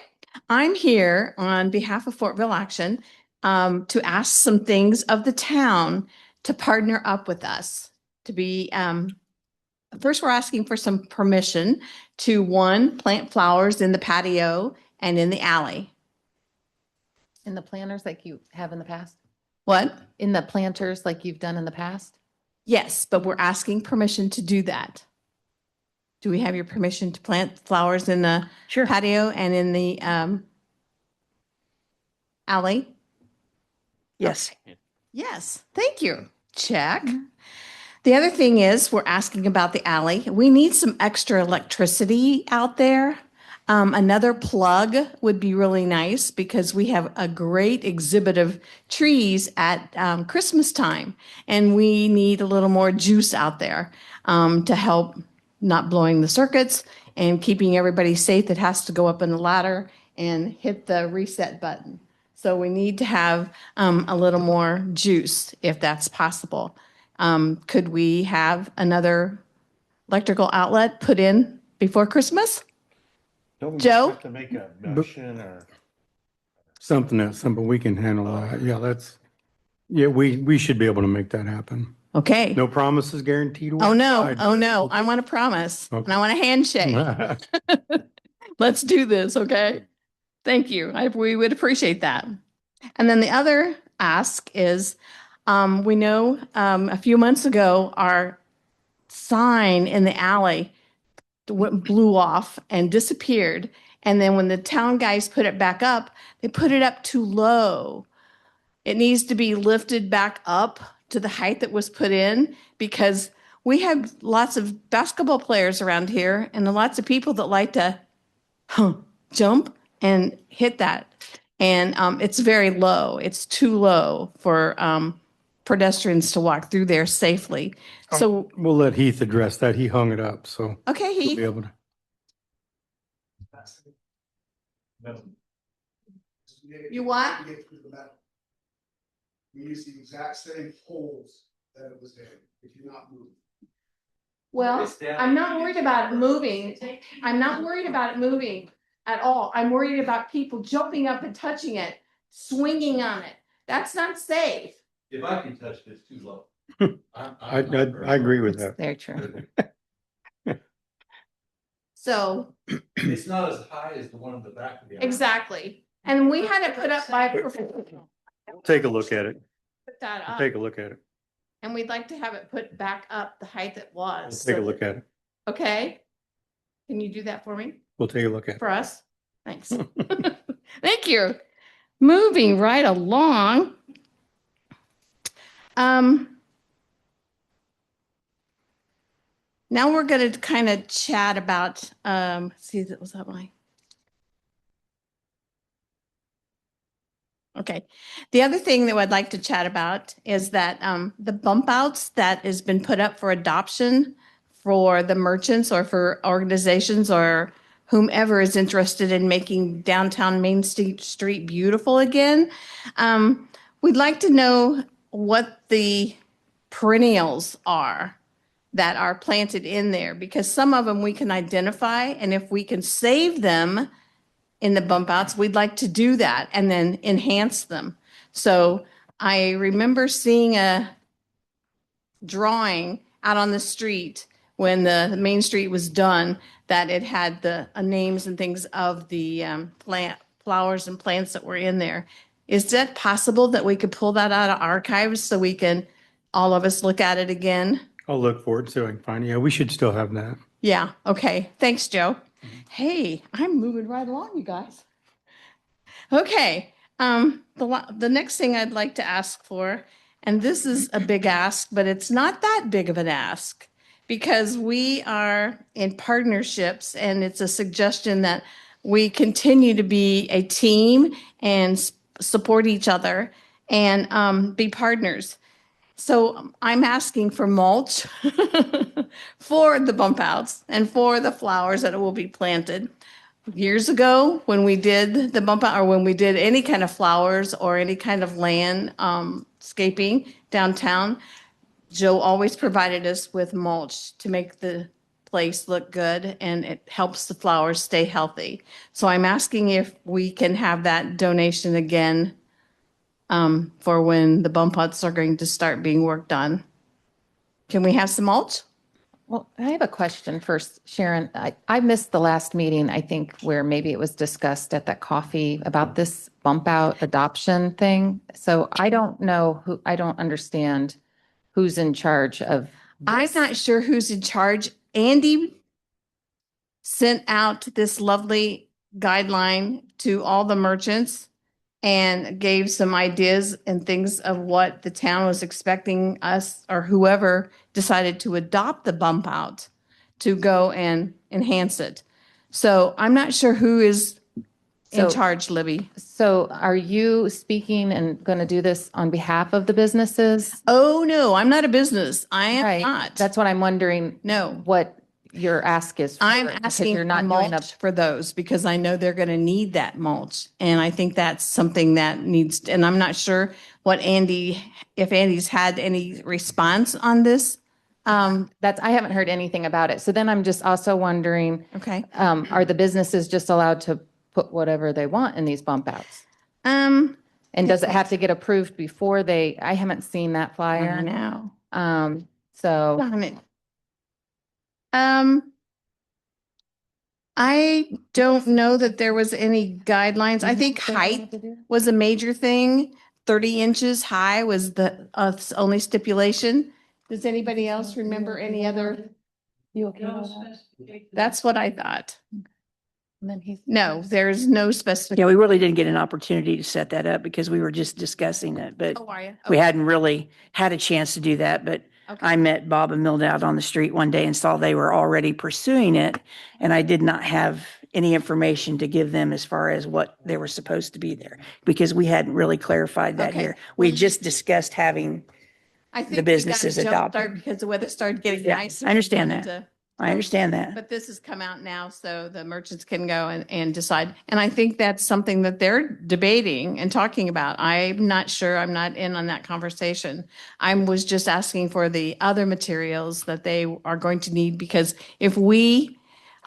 I'm here on behalf of Fortville Action to ask some things of the town to partner up with us to be, first, we're asking for some permission to, one, plant flowers in the patio and in the alley. In the planters like you have in the past? What? In the planters like you've done in the past? Yes, but we're asking permission to do that. Do we have your permission to plant flowers in the Sure. patio and in the alley? Yes. Yes, thank you. Check. The other thing is we're asking about the alley. We need some extra electricity out there. Another plug would be really nice because we have a great exhibit of trees at Christmas time, and we need a little more juice out there to help not blowing the circuits and keeping everybody safe that has to go up in the ladder and hit the reset button. So we need to have a little more juice if that's possible. Could we have another electrical outlet put in before Christmas? Joe? To make a motion or something that's simple. We can handle that. Yeah, we should be able to make that happen. Okay. No promises guaranteed. Oh, no. Oh, no. I want a promise and I want a handshake. Let's do this, okay? Thank you. We would appreciate that. And then the other ask is, we know a few months ago, our sign in the alley blew off and disappeared. And then when the town guys put it back up, they put it up too low. It needs to be lifted back up to the height that was put in because we have lots of basketball players around here and lots of people that like to jump and hit that. And it's very low. It's too low for pedestrians to walk through there safely. So, We'll let Heath address that. He hung it up, so okay, he'll Heath. be able to. You what? We use the exact same holes that it was in. It cannot move. Well, I'm not worried about it moving. I'm not worried about it moving at all. I'm worried about people jumping up and touching it, swinging on it. That's not safe. If I can touch it, it's too low. I agree with that. Very true. So, It's not as high as the one in the back of the. exactly. And we had it put up by Take a look at it. put that up. Take a look at it. And we'd like to have it put back up the height it was. Take a look at it. Okay. Can you do that for me? We'll take a look at it. For us? Thanks. Thank you. Moving right along. Now we're going to kind of chat about, see, that was that my. Okay. The other thing that I'd like to chat about is that the bump outs that has been put up for adoption for the merchants or for organizations or whomever is interested in making downtown Main Street beautiful again. We'd like to know what the perennials are that are planted in there, because some of them we can identify, and if we can save them in the bump outs, we'd like to do that and then enhance them. So I remember seeing a drawing out on the street when the Main Street was done, that it had the names and things of the flowers and plants that were in there. Is that possible that we could pull that out of archives so we can, all of us, look at it again? I'll look forward to it and find it. Yeah, we should still have that. Yeah, okay. Thanks, Joe. Hey, I'm moving right along, you guys. Okay, the next thing I'd like to ask for, and this is a big ask, but it's not that big of an ask, because we are in partnerships, and it's a suggestion that we continue to be a team and support each other and be partners. So I'm asking for mulch for the bump outs and for the flowers that will be planted. Years ago, when we did the bump out, or when we did any kind of flowers or any kind of landscaping downtown, Joe always provided us with mulch to make the place look good, and it helps the flowers stay healthy. So I'm asking if we can have that donation again for when the bump outs are going to start being worked on. Can we have some mulch? Well, I have a question first, Sharon. I missed the last meeting, I think, where maybe it was discussed at that coffee about this bump out adoption thing. So I don't know I don't understand who's in charge of. I'm not sure who's in charge. Andy sent out this lovely guideline to all the merchants and gave some ideas and things of what the town was expecting us or whoever decided to adopt the bump out to go and enhance it. So I'm not sure who is in charge, Libby. So are you speaking and going to do this on behalf of the businesses? Oh, no, I'm not a business. I am not. That's what I'm wondering. No. What your ask is. I'm because asking you're for not doing mulch for those because I know they're going to need that mulch. And I think that's something that needs, and I'm not sure what if Andy's had any response on this. I haven't heard anything about it. So then I'm just also wondering, Okay. are the businesses just allowed to put whatever they want in these bump outs? And does it have to get approved before I haven't seen that flyer. I know. So Darn it. I don't know that there was any guidelines. I think height was a major thing. 30 inches high was the only stipulation. Does anybody else remember any other? You okay with that? That's what I thought. And then No, there's no specific. Yeah, we really didn't get an opportunity to set that up because we were just discussing it, but Oh, are you? we hadn't really had a chance to do that. But Okay. I met Bob and Milda out on the street one day and saw they were already pursuing it. And I did not have any information to give them as far as what they were supposed to be there because we hadn't really clarified that Okay. here. We just discussed having, I think the we got a businesses jump adopted. start because the weather started getting Yeah, nicer. I understand and, that. I understand that. But this has come out now, so the merchants can go and decide. And I think that's something that they're debating and talking about. I'm not sure, I'm not in on that conversation. I was just asking for the other materials that they are going to need, because if we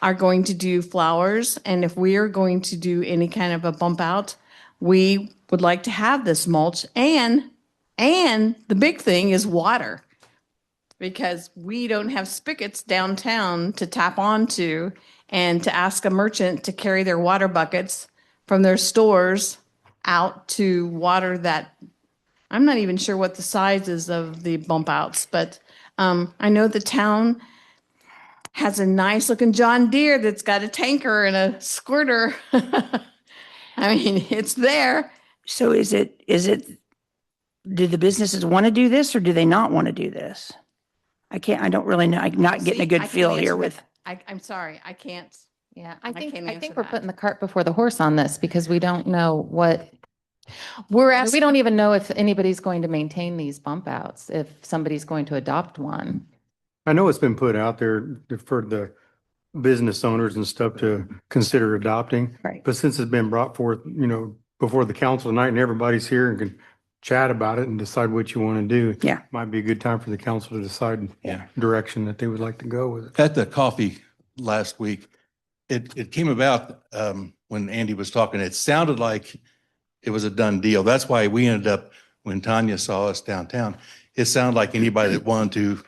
are going to do flowers and if we are going to do any kind of a bump out, we would like to have this mulch, and the big thing is water. Because we don't have spigots downtown to tap onto and to ask a merchant to carry their water buckets from their stores out to water that. I'm not even sure what the size is of the bump outs, but I know the town has a nice looking John Deere that's got a tanker and a squirter. I mean, it's there. So do the businesses want to do this or do they not want to do this? I don't really know. I'm not getting a See, good I can't feel answer here that. with, I'm sorry, I can't. Yeah, I I can't think answer we're that. putting the cart before the horse on this because we don't know what, We're we asking, don't even know if anybody's going to maintain these bump outs, if somebody's going to adopt one. I know it's been put out there for the business owners and stuff to consider adopting. right. But since it's been brought forth, before the council tonight and everybody's here and can chat about it and decide what you want to do. Yeah. Might be a good time for the council to decide direction that they would like to go with it. At the coffee last week, it came about when Andy was talking, it sounded like it was a done deal. That's why we ended up, when Tanya saw us downtown, it sounded like anybody that wanted to,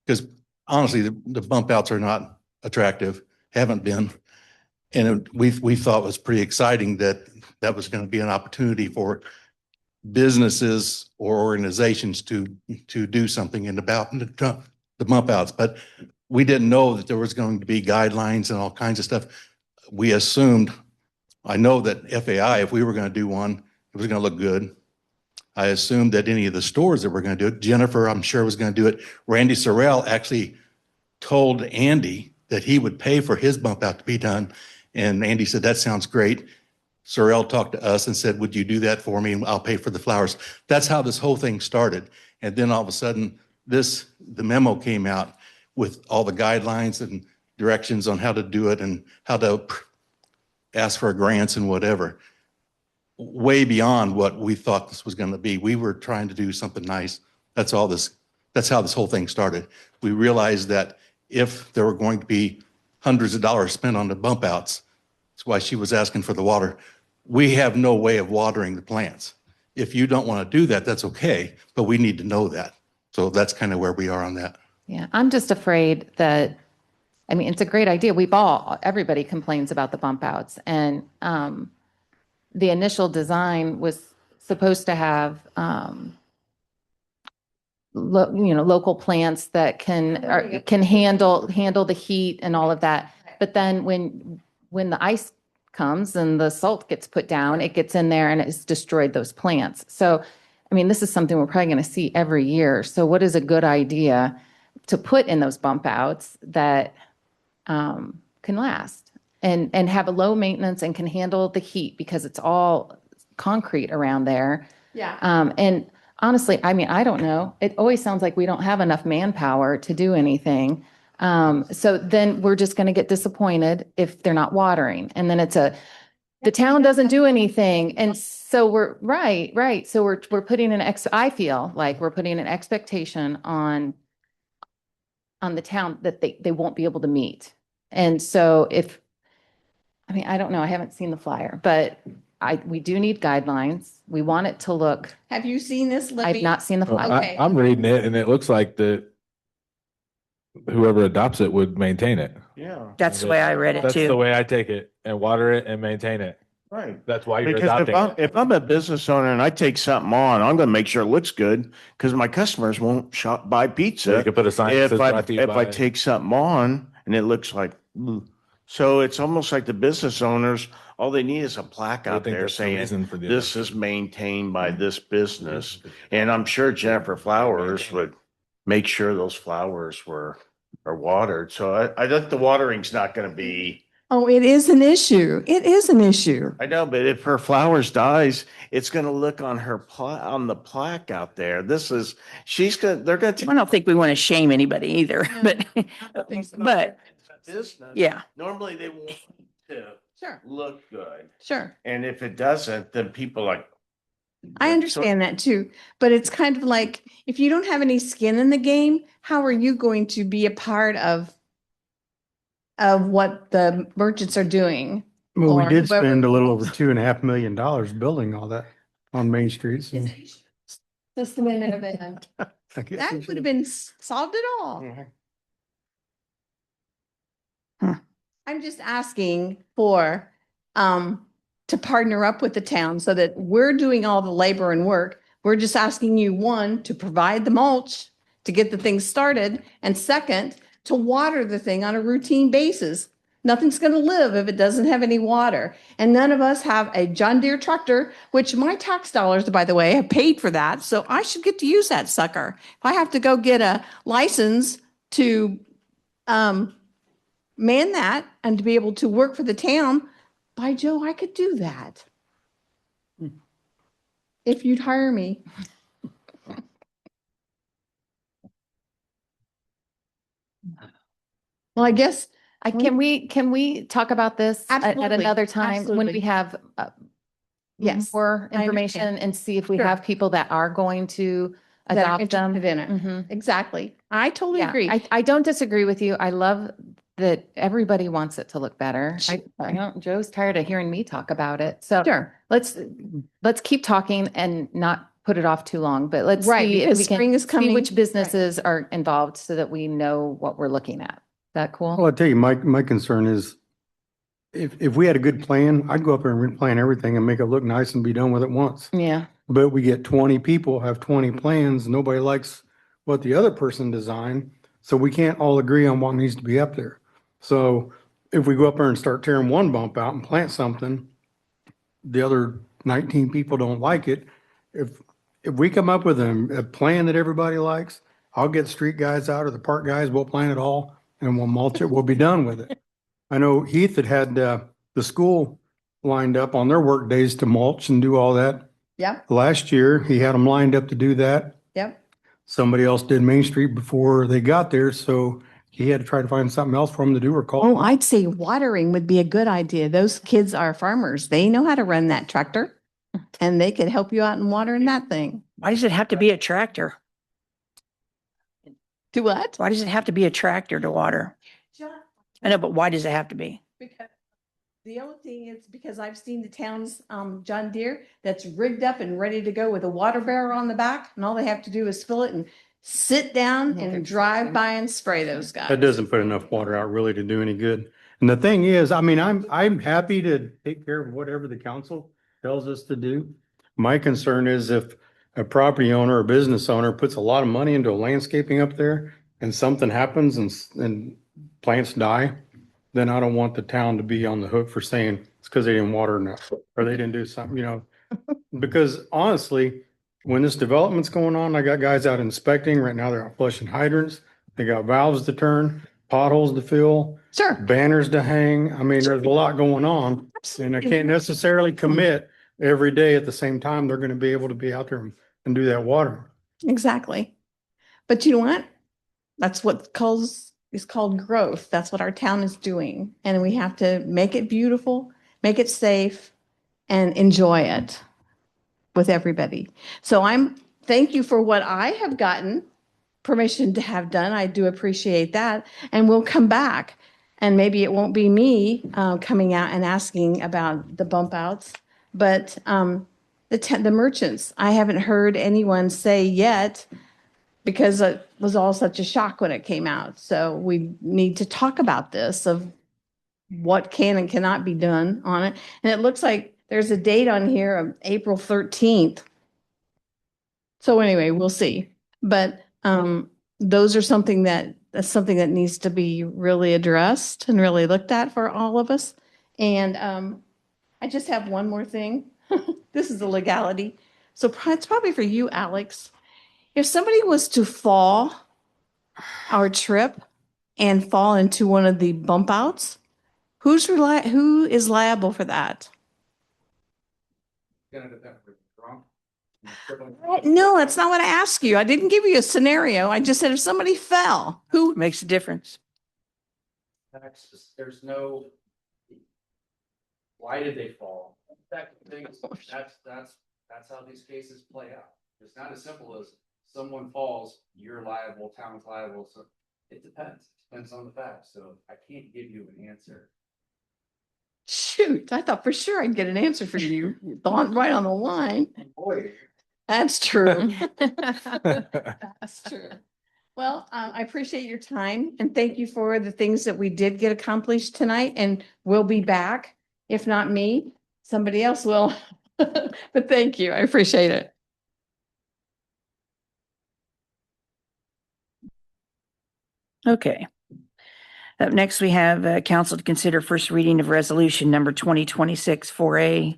because honestly, the bump outs are not attractive, haven't been. And we thought it was pretty exciting that that was going to be an opportunity for businesses or organizations to do something about the bump outs. But we didn't know that there was going to be guidelines and all kinds of stuff. We assumed, I know that FAI, if we were going to do one, it was going to look good. I assumed that any of the stores that were going to do it, Jennifer, I'm sure was going to do it. Randy Sorrell actually told Andy that he would pay for his bump out to be done. And Andy said, that sounds great. Sorrell talked to us and said, would you do that for me? And I'll pay for the flowers. That's how this whole thing started. And then all of a sudden, the memo came out with all the guidelines and directions on how to do it and how to ask for grants and whatever. Way beyond what we thought this was going to be. We were trying to do something nice. That's how this whole thing started. We realized that if there were going to be hundreds of dollars spent on the bump outs, that's why she was asking for the water. We have no way of watering the plants. If you don't want to do that, that's okay, but we need to know that. So that's kind of where we are on that. Yeah, I'm just afraid that, I mean, it's a great idea. Everybody complains about the bump outs. And the initial design was supposed to have, local plants that can handle the heat and all of that. But then when the ice comes and the salt gets put down, it gets in there and it's destroyed those plants. So, I mean, this is something we're probably going to see every year. So what is a good idea to put in those bump outs that can last and have a low maintenance and can handle the heat because it's all concrete around there. yeah. And honestly, I mean, I don't know. It always sounds like we don't have enough manpower to do anything. So then we're just going to get disappointed if they're not watering. And then the town doesn't do anything. And so right. So we're putting I feel like we're putting an expectation on the town that they won't be able to meet. And so I don't know, I haven't seen the flyer, but we do need guidelines. We want it to look, Have you seen this, Libby? I've not seen the Well, flyer. Okay. I'm reading it and it looks like whoever adopts it would maintain it. Yeah. That's the way I read it That's the too. way I take it, and water it and maintain it. Right. That's why you're Because adopting. if I'm a business owner and I take something on, I'm gonna make sure it looks good because my customers won't buy So you pizza. could put a sign that If says brought to you if I by. take something on and it looks like, so it's almost like the business owners, all they need is a plaque I out think there that's the saying, reason for the this adoption. is maintained by this business. And I'm sure Jennifer Flowers would make sure those flowers are watered. So I think the watering's not gonna be. Oh, it is an issue. It is an issue. I know, but if her flowers dies, it's gonna look on her on the plaque out there. They're gonna take. I don't think we want to shame anybody either, but, but Business. yeah. Normally they want to Sure, look good. sure. And if it doesn't, then people like. I understand that too, but it's kind of like, if you don't have any skin in the game, how are you going to be a part of what the merchants are doing? Well, we Or did whoever- spend a little over $2.5 million building all that on Main Street. So Just a minute of it. I guess That we would should- have been solved it all. Mhm. I'm just asking for, to partner up with the town so that we're doing all the labor and work. We're just asking you, one, to provide the mulch to get the thing started, and second, to water the thing on a routine basis. Nothing's going to live if it doesn't have any water. And none of us have a John Deere tractor, which my tax dollars, by the way, have paid for that. So I should get to use that sucker. If I have to go get a license to man that and to be able to work for the town, by Joe, I could do that. If you'd hire me. Well, I guess Can we talk about this at Absolutely, another time when we absolutely. have Yes, more I information understand. and see if we Sure. have people that are going to that are adopt them? interested in it. Mhm. Exactly. I totally Yeah, agree. I don't disagree with you. I love that everybody wants it to look better. I don't, Joe's tired of hearing me talk about it. So Sure. let's keep talking and not put it off too long, but let's Right, see if because we can spring is see coming. which businesses are involved so that we know what we're looking at. Is that cool? Well, I'll tell you, my concern is if we had a good plan, I'd go up there and replan everything and make it look nice and be done with it once. Yeah. But we get 20 people, have 20 plans, nobody likes what the other person designed. So we can't all agree on what needs to be up there. So if we go up there and start tearing one bump out and plant something, the other 19 people don't like it. If we come up with a plan that everybody likes, I'll get street guys out or the park guys, we'll plant it all and we'll mulch it, we'll be done with it. I know Heath had the school lined up on their work days to mulch and do all that. Yep, Last year, he had them lined up to do that. yep. Somebody else did Main Street before they got there, so he had to try to find something else for them to do or call. Oh, I'd say watering would be a good idea. Those kids are farmers. They know how to run that tractor and they could help you out in watering that thing. Why does it have to be a tractor? Do what? Why does it have to be a tractor to water? I know, but why does it have to be? Because the only thing is because I've seen the town's John Deere that's rigged up and ready to go with a water barrel on the back, and all they have to do is fill it and sit down and drive by and spray those guys. That doesn't put enough water out really to do any good. And the thing is, I mean, I'm happy to take care of whatever the council tells us to do. My concern is if a property owner or business owner puts a lot of money into landscaping up there and something happens and plants die, then I don't want the town to be on the hook for saying it's because they didn't water enough or they didn't do something, you know. Because honestly, when this development's going on, I got guys out inspecting. Right now they're out flushing hydrants. They got valves to turn, potholes to fill, Sure. banners to hang. I mean, there's a lot going on. And I can't necessarily commit every day at the same time. They're going to be able to be out there and do that water. Exactly. But you know what? That's what is called growth. That's what our town is doing. And we have to make it beautiful, make it safe, and enjoy it with everybody. So thank you for what I have gotten permission to have done. I do appreciate that. And we'll come back. And maybe it won't be me coming out and asking about the bump outs, but the merchants. I haven't heard anyone say yet, because it was all such a shock when it came out. So we need to talk about this of what can and cannot be done on it. And it looks like there's a date on here of April 13th. So anyway, we'll see. But those are that's something that needs to be really addressed and really looked at for all of us. And I just have one more thing. This is the legality. So it's probably for you, Alex. If somebody was to fall our trip and fall into one of the bump outs, who is liable for that? No, that's not what I asked you. I didn't give you a scenario. I just said if somebody fell, who Makes a difference. There's no, why did they fall? That's how these cases play out. It's not as simple as someone falls, you're liable, town's liable. So it depends on the facts. So I can't give you an answer. Shoot, I thought for sure I'd get an answer for you. Right on the line. Boy. That's true. That's true. Well, I appreciate your time and thank you for the things that we did get accomplished tonight, and we'll be back. If not me, somebody else will. But thank you. I appreciate it. Okay. Up next, we have council to consider first reading of resolution number 2026-4A,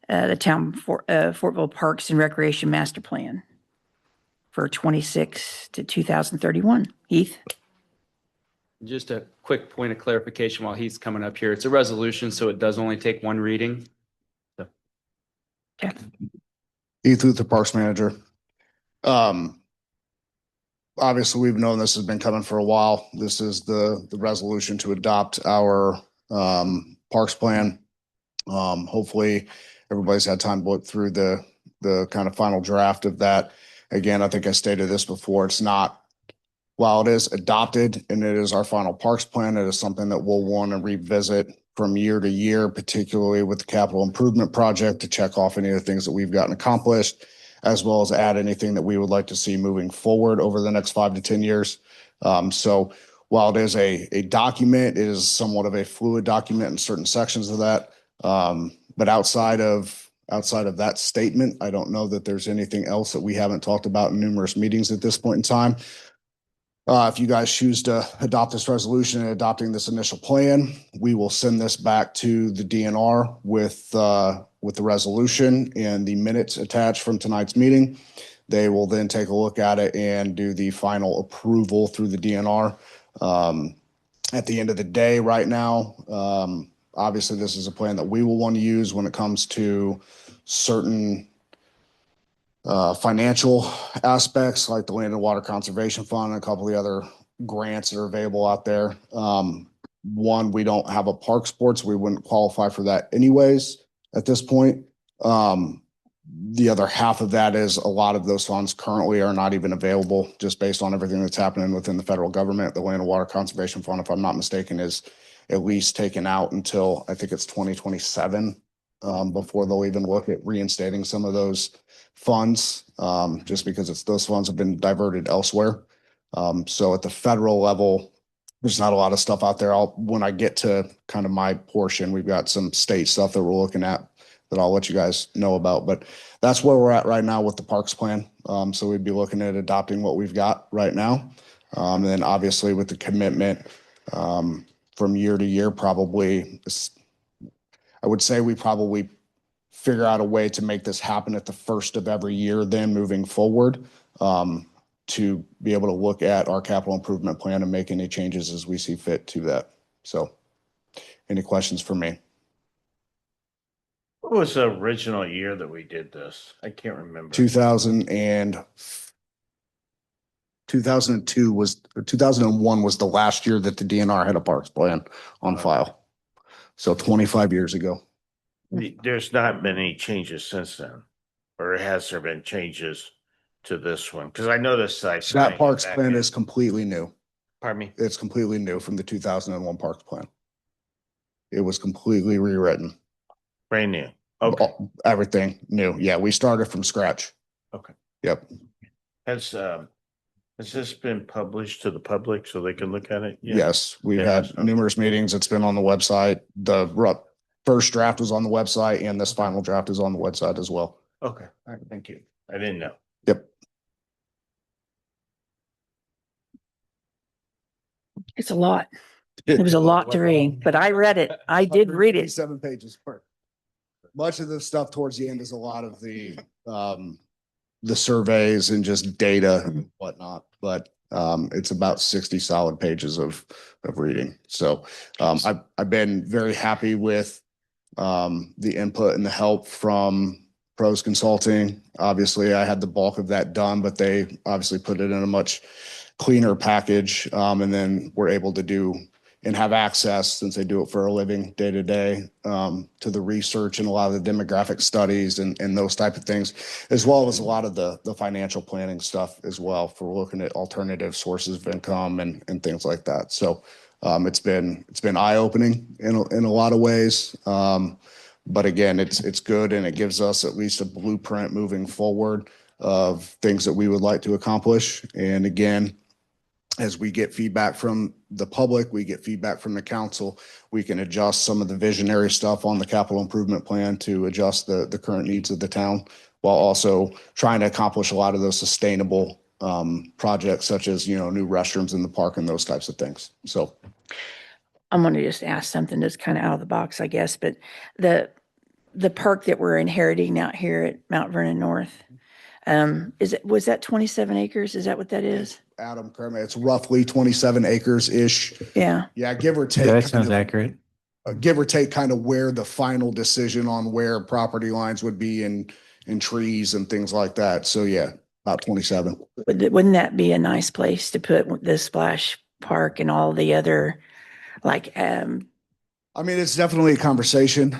the Fortville Parks and Recreation Master Plan for 26 to 2031. Heath? Just a quick point of clarification while he's coming up here. It's a resolution, so it does only take one reading. Okay. Heath Luther, Parks Manager. Obviously, we've known this has been coming for a while. This is the resolution to adopt our parks plan. Hopefully, everybody's had time to look through the kind of final draft of that. Again, I think I stated this before. It's not, while it is adopted and it is our final parks plan, it is something that we'll want to revisit from year to year, particularly with the capital improvement project, to check off any of the things that we've gotten accomplished, as well as add anything that we would like to see moving forward over the next 5 to 10 years. So while it is a document, it is somewhat of a fluid document in certain sections of that. But outside of that statement, I don't know that there's anything else that we haven't talked about in numerous meetings at this point in time. If you guys choose to adopt this resolution and adopting this initial plan, we will send this back to the DNR with the resolution and the minutes attached from tonight's meeting. They will then take a look at it and do the final approval through the DNR. At the end of the day, right now, obviously this is a plan that we will want to use when it comes to certain financial aspects like the Land and Water Conservation Fund and a couple of the other grants that are available out there. One, we don't have a park sports. We wouldn't qualify for that anyways at this point. The other half of that is a lot of those funds currently are not even available just based on everything that's happening within the federal government. The Land and Water Conservation Fund, if I'm not mistaken, is at least taken out until I think it's 2027 before they'll even look at reinstating some of those funds, just because those funds have been diverted elsewhere. So at the federal level, there's not a lot of stuff out there. When I get to kind of my portion, we've got some state stuff that we're looking at that I'll let you guys know about, but that's where we're at right now with the parks plan. So we'd be looking at adopting what we've got right now. And then obviously with the commitment, from year to year, probably, I would say we probably figure out a way to make this happen at the first of every year, then moving forward, to be able to look at our capital improvement plan and make any changes as we see fit to that. So any questions for me? What was the original year that we did this? I can't remember. 2002 was, or 2001 was the last year that the DNR had a parks plan on file. So 25 years ago. There's not been any changes since then, or has there been changes to this one? Because I noticed that parks plan is completely new. Pardon me? It's completely new from the 2001 parks plan. It was completely rewritten. Brand new. Okay. Everything new. Yeah, we started from scratch. Okay. Yep. Has this been published to the public so they can look at it? Yeah. Yes, we've had numerous meetings. It's been on the website. The first draft was on the website, and this final draft is on the website as well. Okay. All right. Thank you. I didn't know. Yep. It's a lot. It was a lot to read, but I read it. I did read it. 7 pages. Much of the stuff towards the end is a lot of the surveys and just data and whatnot, but it's about 60 solid pages of reading. So I've been very happy with the input and the help from Pros Consulting. Obviously, I had the bulk of that done, but they obviously put it in a much cleaner package, and then we're able to do and have access, since they do it for a living day to day, to the research and a lot of the demographic studies and those type of things, as well as a lot of the financial planning stuff as well, for looking at alternative sources of income and things like that. So it's been eye-opening in a lot of ways. But again, it's good, and it gives us at least a blueprint moving forward of things that we would like to accomplish. And again, as we get feedback from the public, we get feedback from the council, we can adjust some of the visionary stuff on the capital improvement plan to adjust the current needs of the town, while also trying to accomplish a lot of those sustainable projects, such as, new restrooms in the park and those types of things. So I'm going to just ask something that's kind of out of the box, I guess, but the park that we're inheriting out here at Mount Vernon North, was that 27 acres? Is that what that is? Adam, correct me, it's roughly 27 acres-ish. Yeah. Yeah, give or take. Yeah, that kind sounds of- accurate. Give or take kind of where the final decision on where property lines would be in trees and things like that. So yeah, about 27. Wouldn't that be a nice place to put the splash park and all the other, like, I mean, it's definitely a conversation.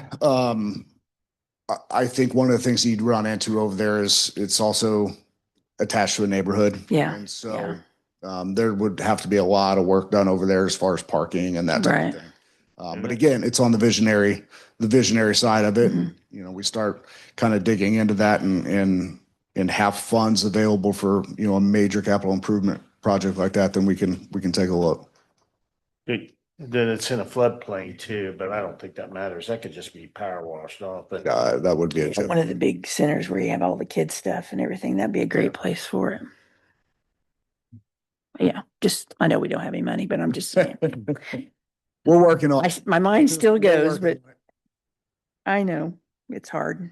I think one of the things you'd run into over there is it's also attached to a neighborhood. Yeah, And so there would have to be a lot of work done over there as far as parking and that type Right. of thing. But again, it's on the visionary side of it. Mhm. You know, we start kind of digging into that and have funds available for, you know, a major capital improvement project like that, then we can take a look. Then it's in a floodplain too, but I don't think that matters. That could just be power washed off, but. That would be a one of the big centers where you have all the kids stuff and everything. That'd be a great place for it. Yeah, just, I know we don't have any money, but I'm just saying. We're working on. My mind still We're goes, working but I know it's hard.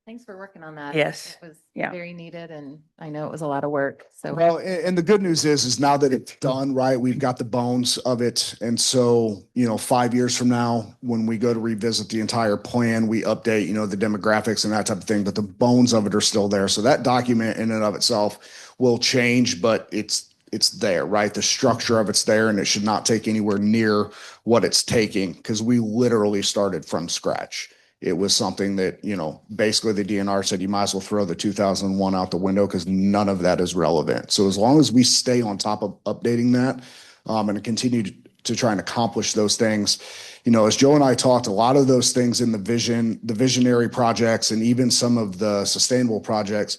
Thanks for working on that. Yes. It was Yeah. very needed and I know it was a lot of work. So Well, and the good news is now that it's done, right, we've got the bones of it. And so, you know, 5 years from now, when we go to revisit the entire plan, we update, you know, the demographics and that type of thing, but the bones of it are still there. So that document in and of itself will change, but it's there, right? The structure of it's there and it should not take anywhere near what it's taking because we literally started from scratch. It was something that, you know, basically the DNR said you might as well throw the 2001 out the window because none of that is relevant. So as long as we stay on top of updating that and continue to try and accomplish those things, you know, as Joe and I talked, a lot of those things in the visionary projects and even some of the sustainable projects,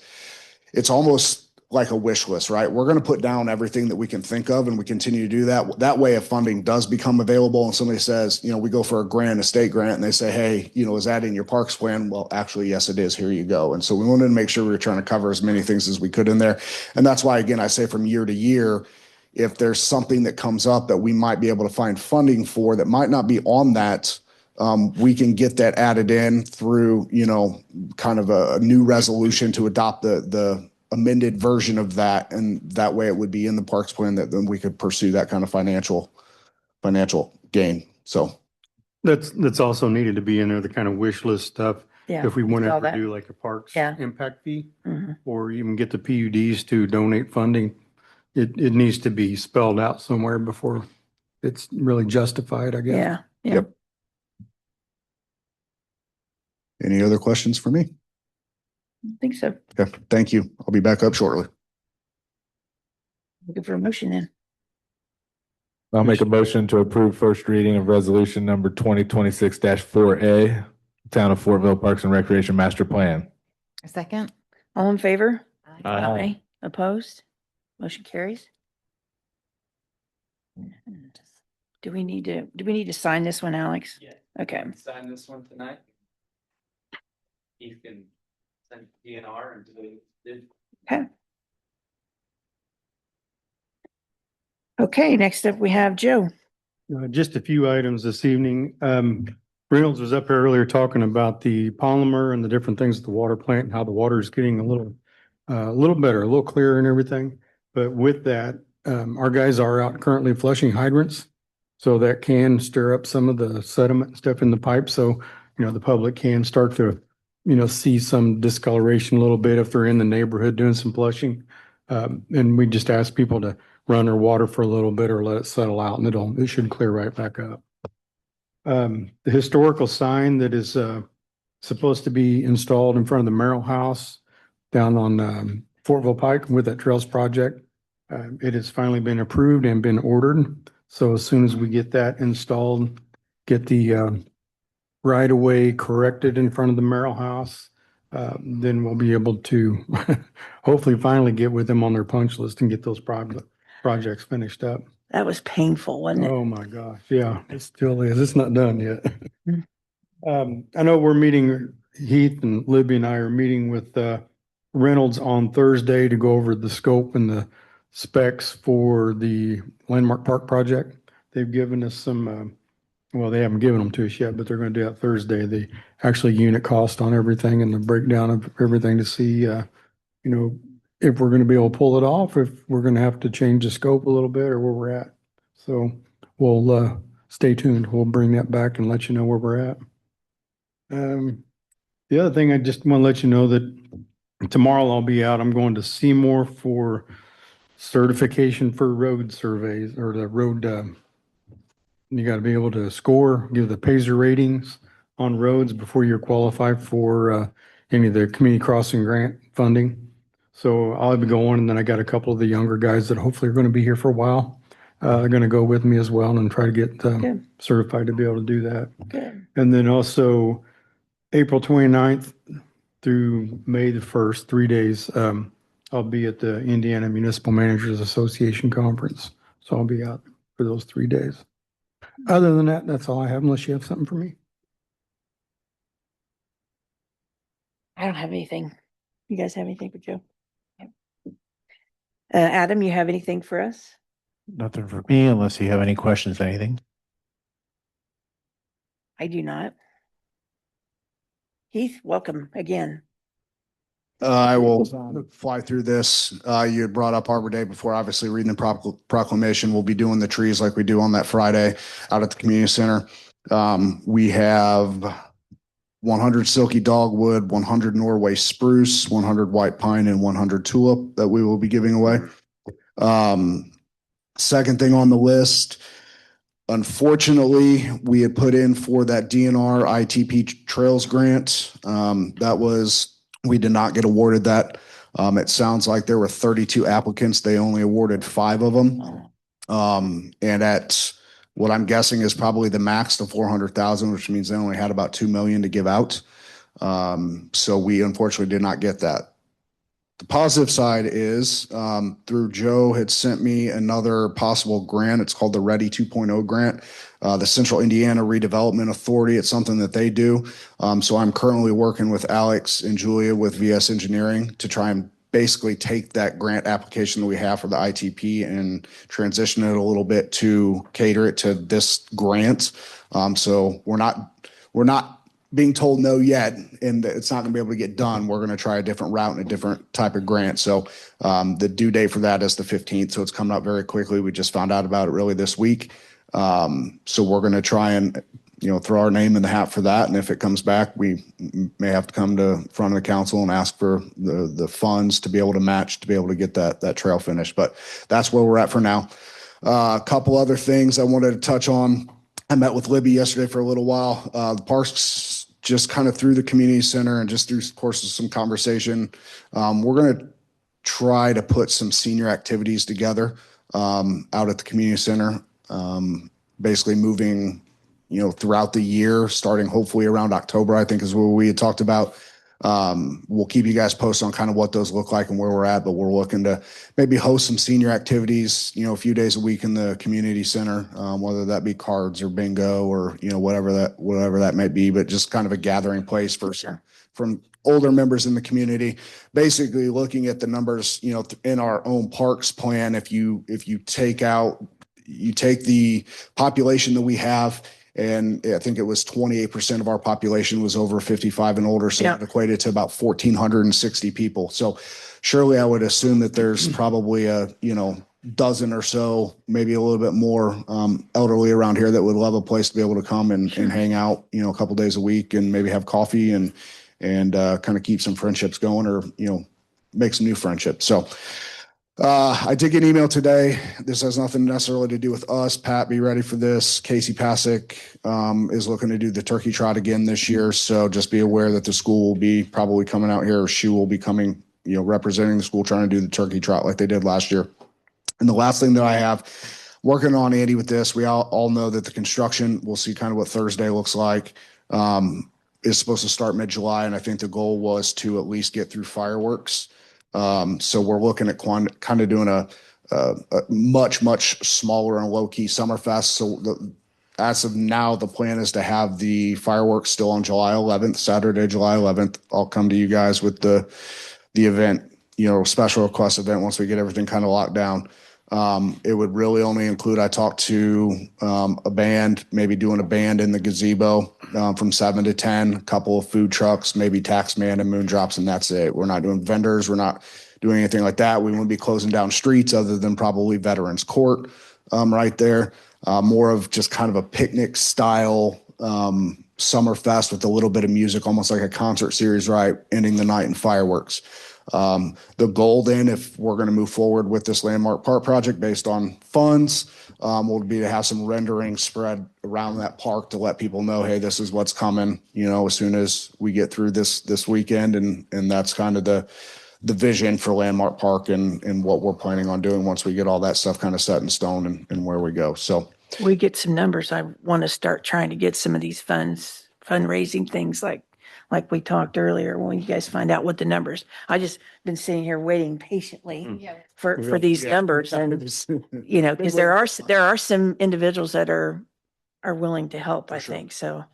it's almost like a wish list, right? We're going to put down everything that we can think of and we continue to do that. That way, if funding does become available and somebody says, you know, we go for a state grant and they say, hey, you know, is that in your parks plan? Well, actually, yes, it is. Here you go. And so we wanted to make sure we were trying to cover as many things as we could in there. And that's why, again, I say from year to year, if there's something that comes up that we might be able to find funding for that might not be on that, we can get that added in through, you know, kind of a new resolution to adopt the amended version of that. And that way it would be in the parks plan that then we could pursue that kind of financial gain. So That's also needed to be in there, the kind of wish list stuff. Yeah. If we want saw to that. do like a parks Yeah. impact fee Mhm. or even get the PUDs to donate funding, it needs to be spelled out somewhere before it's really justified, I guess. Yeah. Yeah. Yep. Any other questions for me? I think so. Okay, thank you. I'll be back up shortly. Looking for a motion then. I'll make a motion to approve first reading of resolution number 2026-4A, Town of Fortville Parks and Recreation Master Plan. a second. All in favor? Aye. Opposed? Motion carries. Do we need to sign this one, Alex? Yeah. Okay. Sign this one tonight. Keith can send DNR and do it. Okay. Okay, next up we have Joe. Just a few items this evening. Reynolds was up here earlier talking about the polymer and the different things at the water plant and how the water is getting a little better, a little clearer and everything. But with that, our guys are out currently flushing hydrants. So that can stir up some of the sediment and stuff in the pipe. So, you know, the public can start to, you know, see some discoloration a little bit if they're in the neighborhood doing some flushing. And we just ask people to run their water for a little bit or let it settle out and it should clear right back up. The historical sign that is supposed to be installed in front of the Merrill House down on Fortville Pike with that Trails project. It has finally been approved and been ordered. So as soon as we get that installed, get the right of way corrected in front of the Merrill House, then we'll be able to hopefully finally get with them on their punch list and get those projects finished up. That was painful, wasn't it? Oh my gosh. Yeah, it still is. It's not done yet. I know we're meeting, Heath and Libby and I are meeting with Reynolds on Thursday to go over the scope and the specs for the Landmark Park project. They've given us some well, they haven't given them to us yet, but they're going to do that Thursday. The actually unit cost on everything and the breakdown of everything to see, if we're going to be able to pull it off, if we're going to have to change the scope a little bit or where we're at. So we'll stay tuned. We'll bring that back and let you know where we're at. The other thing, I just want to let you know that tomorrow I'll be out. I'm going to Seymour for certification for road surveys or the road, you got to be able to score, give the Paisley ratings on roads before you're qualified for any of the community crossing grant funding. So I'll be going, and then I got a couple of the younger guys that hopefully are going to be here for a while. They're going to go with me as well and try to get Good. certified to be able to do that. Good. And then also April 29th through May the 1st, 3 days, I'll be at the Indiana Municipal Managers Association Conference. So I'll be out for those 3 days. Other than that, that's all I have, unless you have something for me. I don't have anything. You guys have anything for Joe? Adam, you have anything for us? Nothing for me unless you have any questions, anything. I do not. Heath, welcome again. I will fly through this. You had brought up Arbor Day before, obviously reading the proclamation. We'll be doing the trees like we do on that Friday out at the community center. We have 100 silky dogwood, 100 Norway spruce, 100 white pine, and 100 tulip that we will be giving away. Second thing on the list, unfortunately, we had put in for that DNR ITP Trails grant. We did not get awarded that. It sounds like there were 32 applicants. They only awarded 5 of them. And at what I'm guessing is probably the max to 400,000, which means they only had about 2 million to give out. So we unfortunately did not get that. The positive side is through Joe had sent me another possible grant. It's called the Ready 2.0 grant, the Central Indiana Redevelopment Authority. It's something that they do. So I'm currently working with Alex and Julia with VS Engineering to try and basically take that grant application that we have for the ITP and transition it a little bit to cater it to this grant. So we're not being told no yet, and it's not going to be able to get done. We're going to try a different route and a different type of grant. So the due date for that is the 15th. So it's coming up very quickly. We just found out about it really this week. So we're going to try and, throw our name in the hat for that. And if it comes back, we may have to come to front of the council and ask for the funds to be able to match, to be able to get that trail finished. But that's where we're at for now. A couple other things I wanted to touch on. I met with Libby yesterday for a little while. The parks just kind of through the community center and just through the course of some conversation, we're going to try to put some senior activities together out at the community center, basically moving, throughout the year, starting hopefully around October, I think is what we had talked about. We'll keep you guys posted on kind of what those look like and where we're at, but we're looking to maybe host some senior activities, a few days a week in the community center, whether that be cards or bingo or, whatever that might be, but just kind of a gathering place from older members in the community, basically looking at the numbers, in our own parks plan. If you take the population that we have, and I think it was 28% of our population was over 55 and older. So it equated to about 1,460 people. So surely I would assume that there's probably a, dozen or so, maybe a little bit more elderly around here that would love a place to be able to come and hang out, a couple days a week and maybe have coffee and kind of keep some friendships going or, make some new friendships. So I did get an email today. This has nothing necessarily to do with us. Pat, be ready for this. Casey Pasick is looking to do the turkey trot again this year. So just be aware that the school will be probably coming out here, or she will be coming, representing the school, trying to do the turkey trot like they did last year. And the last thing that I have working on, Andy, with this, we all know that the construction, we'll see kind of what Thursday looks like, is supposed to start mid-July. And I think the goal was to at least get through fireworks. So we're looking at kind of doing a much, much smaller and low-key summer fest. So as of now, the plan is to have the fireworks still on July 11th, Saturday, July 11th. I'll come to you guys with the event, special request event once we get everything kind of locked down. It would really only include, I talked to a band, maybe doing a band in the gazebo from 7 to 10, a couple of food trucks, maybe Taxman and Moondrops, and that's it. We're not doing vendors. We're not doing anything like that. We wouldn't be closing down streets other than probably Veterans Court right there. More of just kind of a picnic style summer fest with a little bit of music, almost like a concert series, right? Ending the night in fireworks. The goal then, if we're going to move forward with this landmark park project based on funds, will be to have some rendering spread around that park to let people know, hey, this is what's coming, as soon as we get through this weekend. And that's kind of the vision for Landmark Park and what we're planning on doing once we get all that stuff kind of set in stone and where we go. So We get some numbers. I want to start trying to get some of these fundraising things like we talked earlier, when you guys find out what the numbers. I just been sitting here waiting patiently for these numbers, and because there are some individuals that are willing to help, I think. So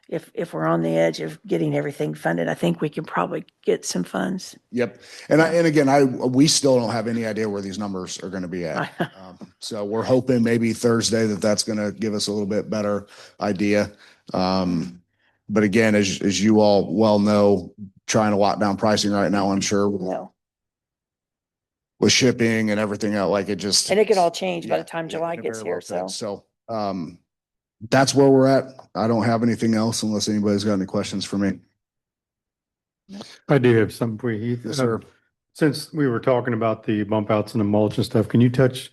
if we're on the edge of getting everything funded, I think we can probably get some funds. Yep. And again, we still don't have any idea where these numbers are going to be at. So we're hoping maybe Thursday that's going to give us a little bit better idea. But again, as you all well know, trying to lock down pricing right now, I'm sure with shipping and everything else, like it just. And it could all change by the time July gets here. So that's where we're at. I don't have anything else unless anybody's got any questions for me. I do have something for you, Heath. Yes, sir. Since we were talking about the bump outs and the mulch and stuff, can you touch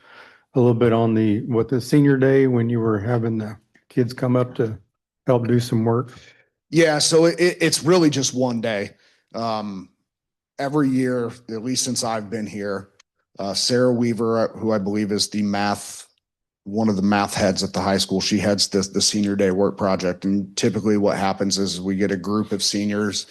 a little bit on the senior day when you were having the kids come up to help do some work? Yeah, so it's really just one day. Every year, at least since I've been here, Sarah Weaver, who I believe is one of the math heads at the high school, she heads the senior day work project. And typically what happens is we get a group of seniors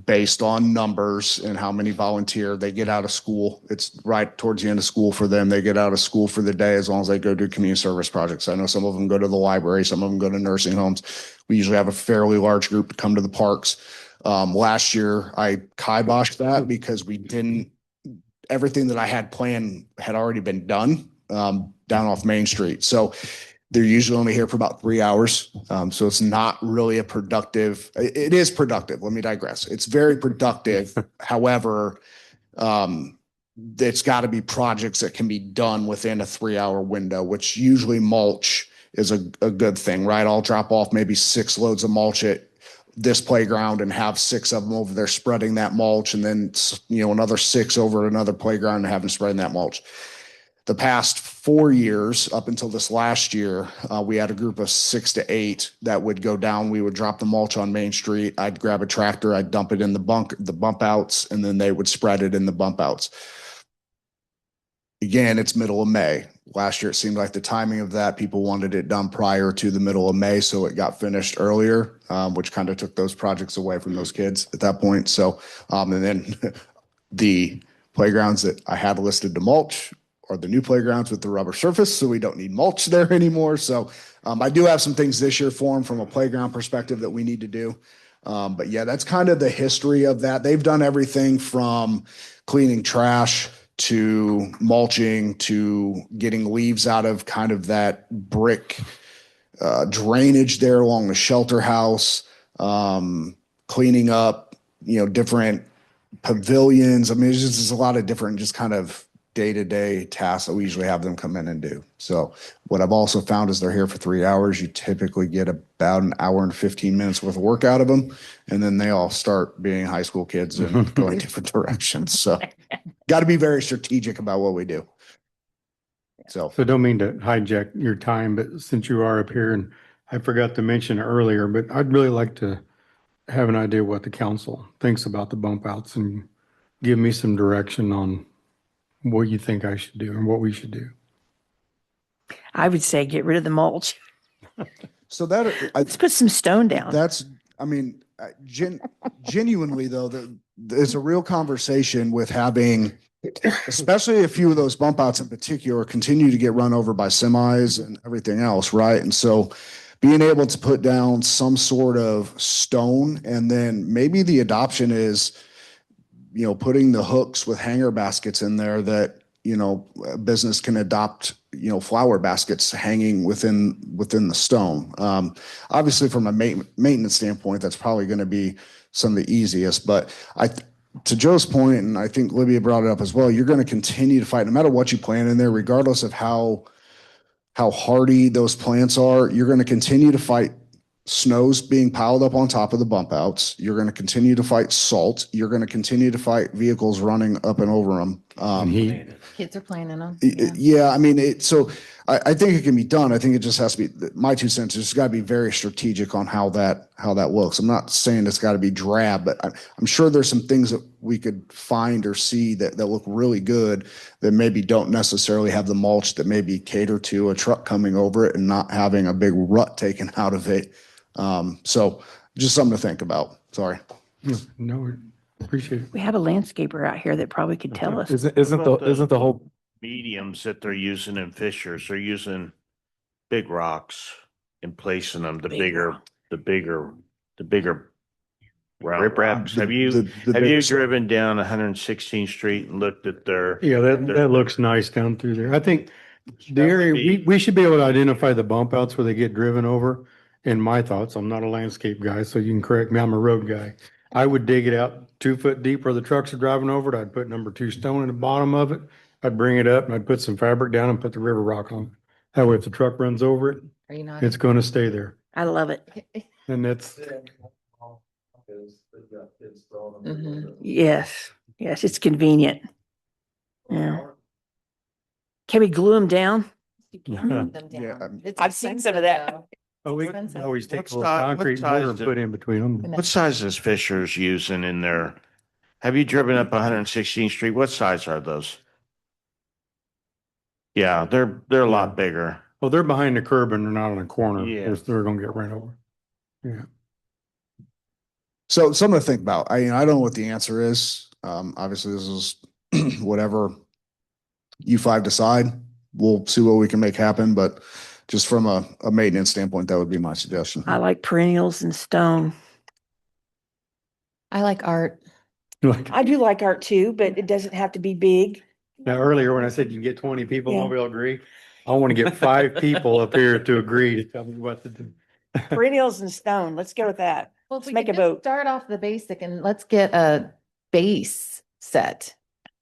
based on numbers and how many volunteer. They get out of school. It's right towards the end of school for them. They get out of school for the day as long as they go do community service projects. I know some of them go to the library, some of them go to nursing homes. We usually have a fairly large group to come to the parks. Last year I kiboshed that because everything that I had planned had already been done down off Main Street. So they're usually only here for about 3 hours. So it's not really it is productive. Let me digress. It's very productive. However, it's got to be projects that can be done within a 3-hour window, which usually mulch is a good thing, right? I'll drop off maybe 6 loads of mulch at this playground and have 6 of them over there spreading that mulch, and then, another 6 over at another playground and have them spreading that mulch. The past 4 years, up until this last year, we had a group of 6 to 8 that would go down. We would drop the mulch on Main Street. I'd grab a tractor, I'd dump it in the bump outs, and then they would spread it in the bump outs. Again, it's middle of May. Last year, it seemed like the timing of that, people wanted it done prior to the middle of May, so it got finished earlier, which kind of took those projects away from those kids at that point. So, and then the playgrounds that I had listed to mulch are the new playgrounds with the rubber surface, so we don't need mulch there anymore. So I do have some things this year for them from a playground perspective that we need to do. But yeah, that's kind of the history of that. They've done everything from cleaning trash to mulching to getting leaves out of kind of that brick drainage there along the shelter house, cleaning up, different pavilions. I mean, it's just a lot of different just kind of day-to-day tasks that we usually have them come in and do. So what I've also found is they're here for 3 hours. You typically get about an hour and 15 minutes worth of work out of them. And then they all start being high school kids and going different directions. So got to be very strategic about what we do. So don't mean to hijack your time, but since you are up here, and I forgot to mention earlier, but I'd really like to have an idea what the council thinks about the bump outs and give me some direction on what you think I should do and what we should do. I would say get rid of the mulch. So that let's put some stone down. Genuinely though, there's a real conversation with having, especially a few of those bump outs in particular, continue to get run over by semis and everything else, right? And so being able to put down some sort of stone, and then maybe the adoption is, putting the hooks with hanger baskets in there that a business can adopt, flower baskets hanging within the stone. Obviously from a maintenance standpoint, that's probably going to be some of the easiest, but to Joe's point, and I think Libya brought it up as well, you're going to continue to fight no matter what you plant in there, regardless of how hardy those plants are. You're going to continue to fight snows being piled up on top of the bump outs. You're going to continue to fight salt. You're going to continue to fight vehicles running up and over them. Kids are playing in them. Yeah, I mean, so I think it can be done. I think it just has to be, my 2 cents, it's got to be very strategic on how that looks. I'm not saying it's got to be drab, but I'm sure there's some things that we could find or see that look really good that maybe don't necessarily have the mulch that maybe cater to a truck coming over it and not having a big rut taken out of it. So just something to think about. Sorry. No, appreciate it. We have a landscaper out here that probably could tell us. Isn't the whole mediums that they're using in Fishers, they're using big rocks and placing them, the bigger round rocks. Have you driven down 116th Street and looked at their? Yeah, that looks nice down through there. I think the area, we should be able to identify the bump outs where they get driven over. In my thoughts, I'm not a landscape guy, so you can correct me. I'm a road guy. I would dig it out 2 foot deep where the trucks are driving over it. I'd put number 2 stone in the bottom of it. I'd bring it up and I'd put some fabric down and put the river rock on. That way, if the truck runs over it, Are you not? it's going to stay there. I love it. And that's, Yes, it's convenient. Yeah. Can we glue them down? I've seen some of that. we can always take a little What concrete size mortar and put in between them. What size is Fishers using in there? Have you driven up 116th Street? What size are those? Yeah, they're a lot bigger. Well, they're behind the curb and they're not on a corner. Yeah. They're going to get ran over. Yeah. So something to think about. I don't know what the answer is. Obviously this is whatever you 5 decide. We'll see what we can make happen, but just from a maintenance standpoint, that would be my suggestion. I like perennials and stone. I like art. I do like art too, but it doesn't have to be big. Now, earlier when I said you can get 20 people, Yeah. nobody will agree. I want to get 5 people up here to agree to tell me what to do. Perennials and stone. Let's go with that. Well, if Let's we make could a just vote. start off the basic and let's get a base set.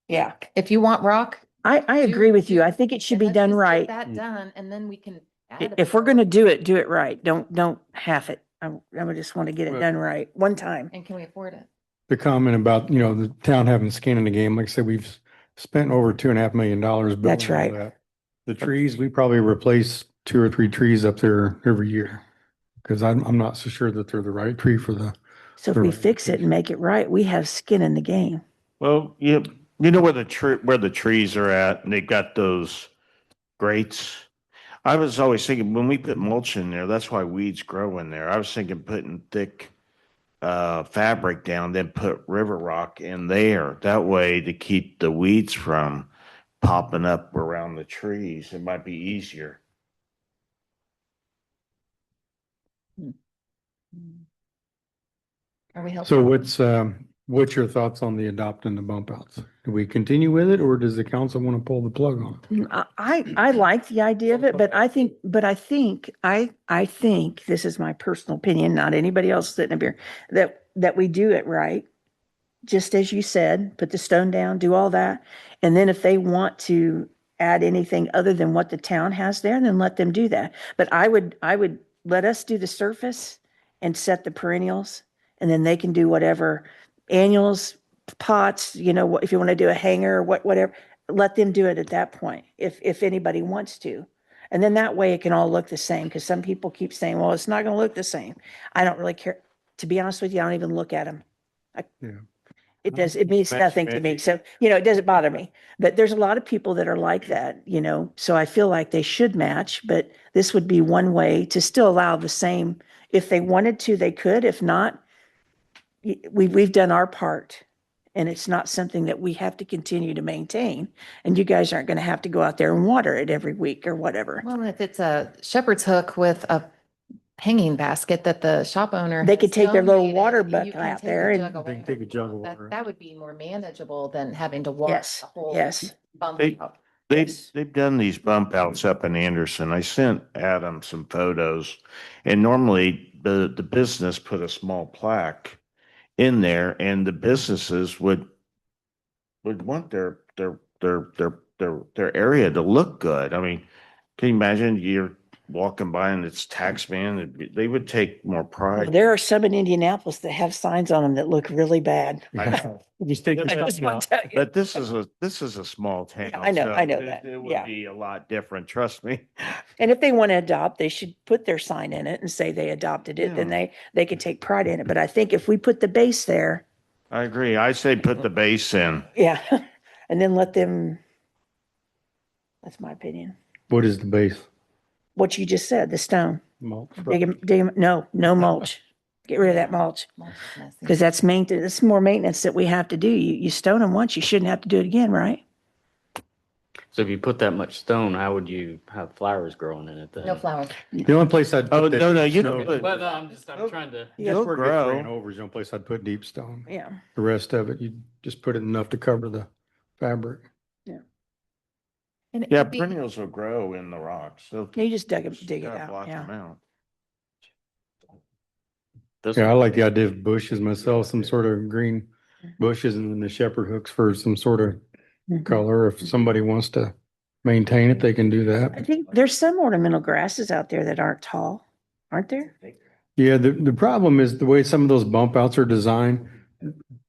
Yeah. If you want rock. I agree with you. I think it should be let's done just get right. That done, and then we can add. If we're gonna do it right. Don't half it. I just want to get it Well- done right, one time. And can we afford it? The comment about, the town having skin in the game, like I said, we've spent over $2.5 million. building That's all right. that. The trees, we probably replace 2 or 3 trees up there every year. Cause I'm not so sure that they're the right tree for the. So if we fix it and make it right, we have skin in the game. Well, you know where the trees are at, and they've got those grates. I was always thinking when we put mulch in there, that's why weeds grow in there. I was thinking putting thick fabric down, then put river rock in there. That way to keep the weeds from popping up around the trees. It might be easier. Are we helping? So what's your thoughts on the adopting the bump outs? Do we continue with it or does the council want to pull the plug on it? I like the idea of it, but I think this is my personal opinion, not anybody else sitting up here, that we do it right. Just as you said, put the stone down, do all that. And then if they want to add anything other than what the town has there, then let them do that. But I would let us do the surface and set the perennials, and then they can do whatever annuals, pots, if you want to do a hanger, whatever, let them do it at that point, if anybody wants to. And then that way it can all look the same, because some people keep saying, well, it's not going to look the same. I don't really care. To be honest with you, I don't even look at them. It means nothing to me. So, it doesn't bother me. But there's a lot of people that are like that, so I feel like they should match, but this would be one way to still allow the same. If they wanted to, they could. If not, we've done our part, and it's not something that we have to continue to maintain. And you guys aren't going to have to go out there and water it every week or whatever. Well, if it's a shepherd's hook with a hanging basket that the shop owner. They could has take their little donated. water You bucket can out take there a and jug of They can water. take a jug of That, water. that would be more manageable than having to walk yes, the whole yes. bump They- out. They've done these bump outs up in Anderson. I sent Adam some photos. And normally the business put a small plaque in there and the businesses would want their area to look good. I mean, can you imagine you're walking by and it's tax man? They would take more Well, pride. there are some in Indianapolis that have signs on them that look really bad. Just take I your just sign want out. to tell you. But this is a small town. I know so that. It would Yeah. be a lot different, trust me. And if they want to adopt, they should put their sign in it and say they adopted it, then they can take pride in it. But I think if we put the base there, I agree. I say put the base in. yeah, and then let them, that's my opinion. What is the base? What you just said, the stone. Mulch. Dig 'em- no mulch. Get rid of that mulch. Because that's maintenance, it's more maintenance that we have to do. You stone them once, you shouldn't have to do it again, right? So if you put that much stone, how would you have flowers growing in it then? No flowers. The only place I'd Oh, put that no, deep you stone- don't put. But I'm trying to. You Just gotta where it gets ran grow. over is the only place I'd put deep stone. Yeah. The rest of it, you just put it enough to cover the fabric. And it Yeah, could be- perennials will grow in the rocks. So You just dig it just gotta out, block yeah. them out. This Yeah, I one- like the idea of bushes myself, some sort of green bushes and then the shepherd hooks for some sort of Mhm. color. If somebody wants to maintain it, they can do I that. think there's some ornamental grasses out there that aren't tall, aren't there? Yeah, the problem is the way some of those bump outs are designed,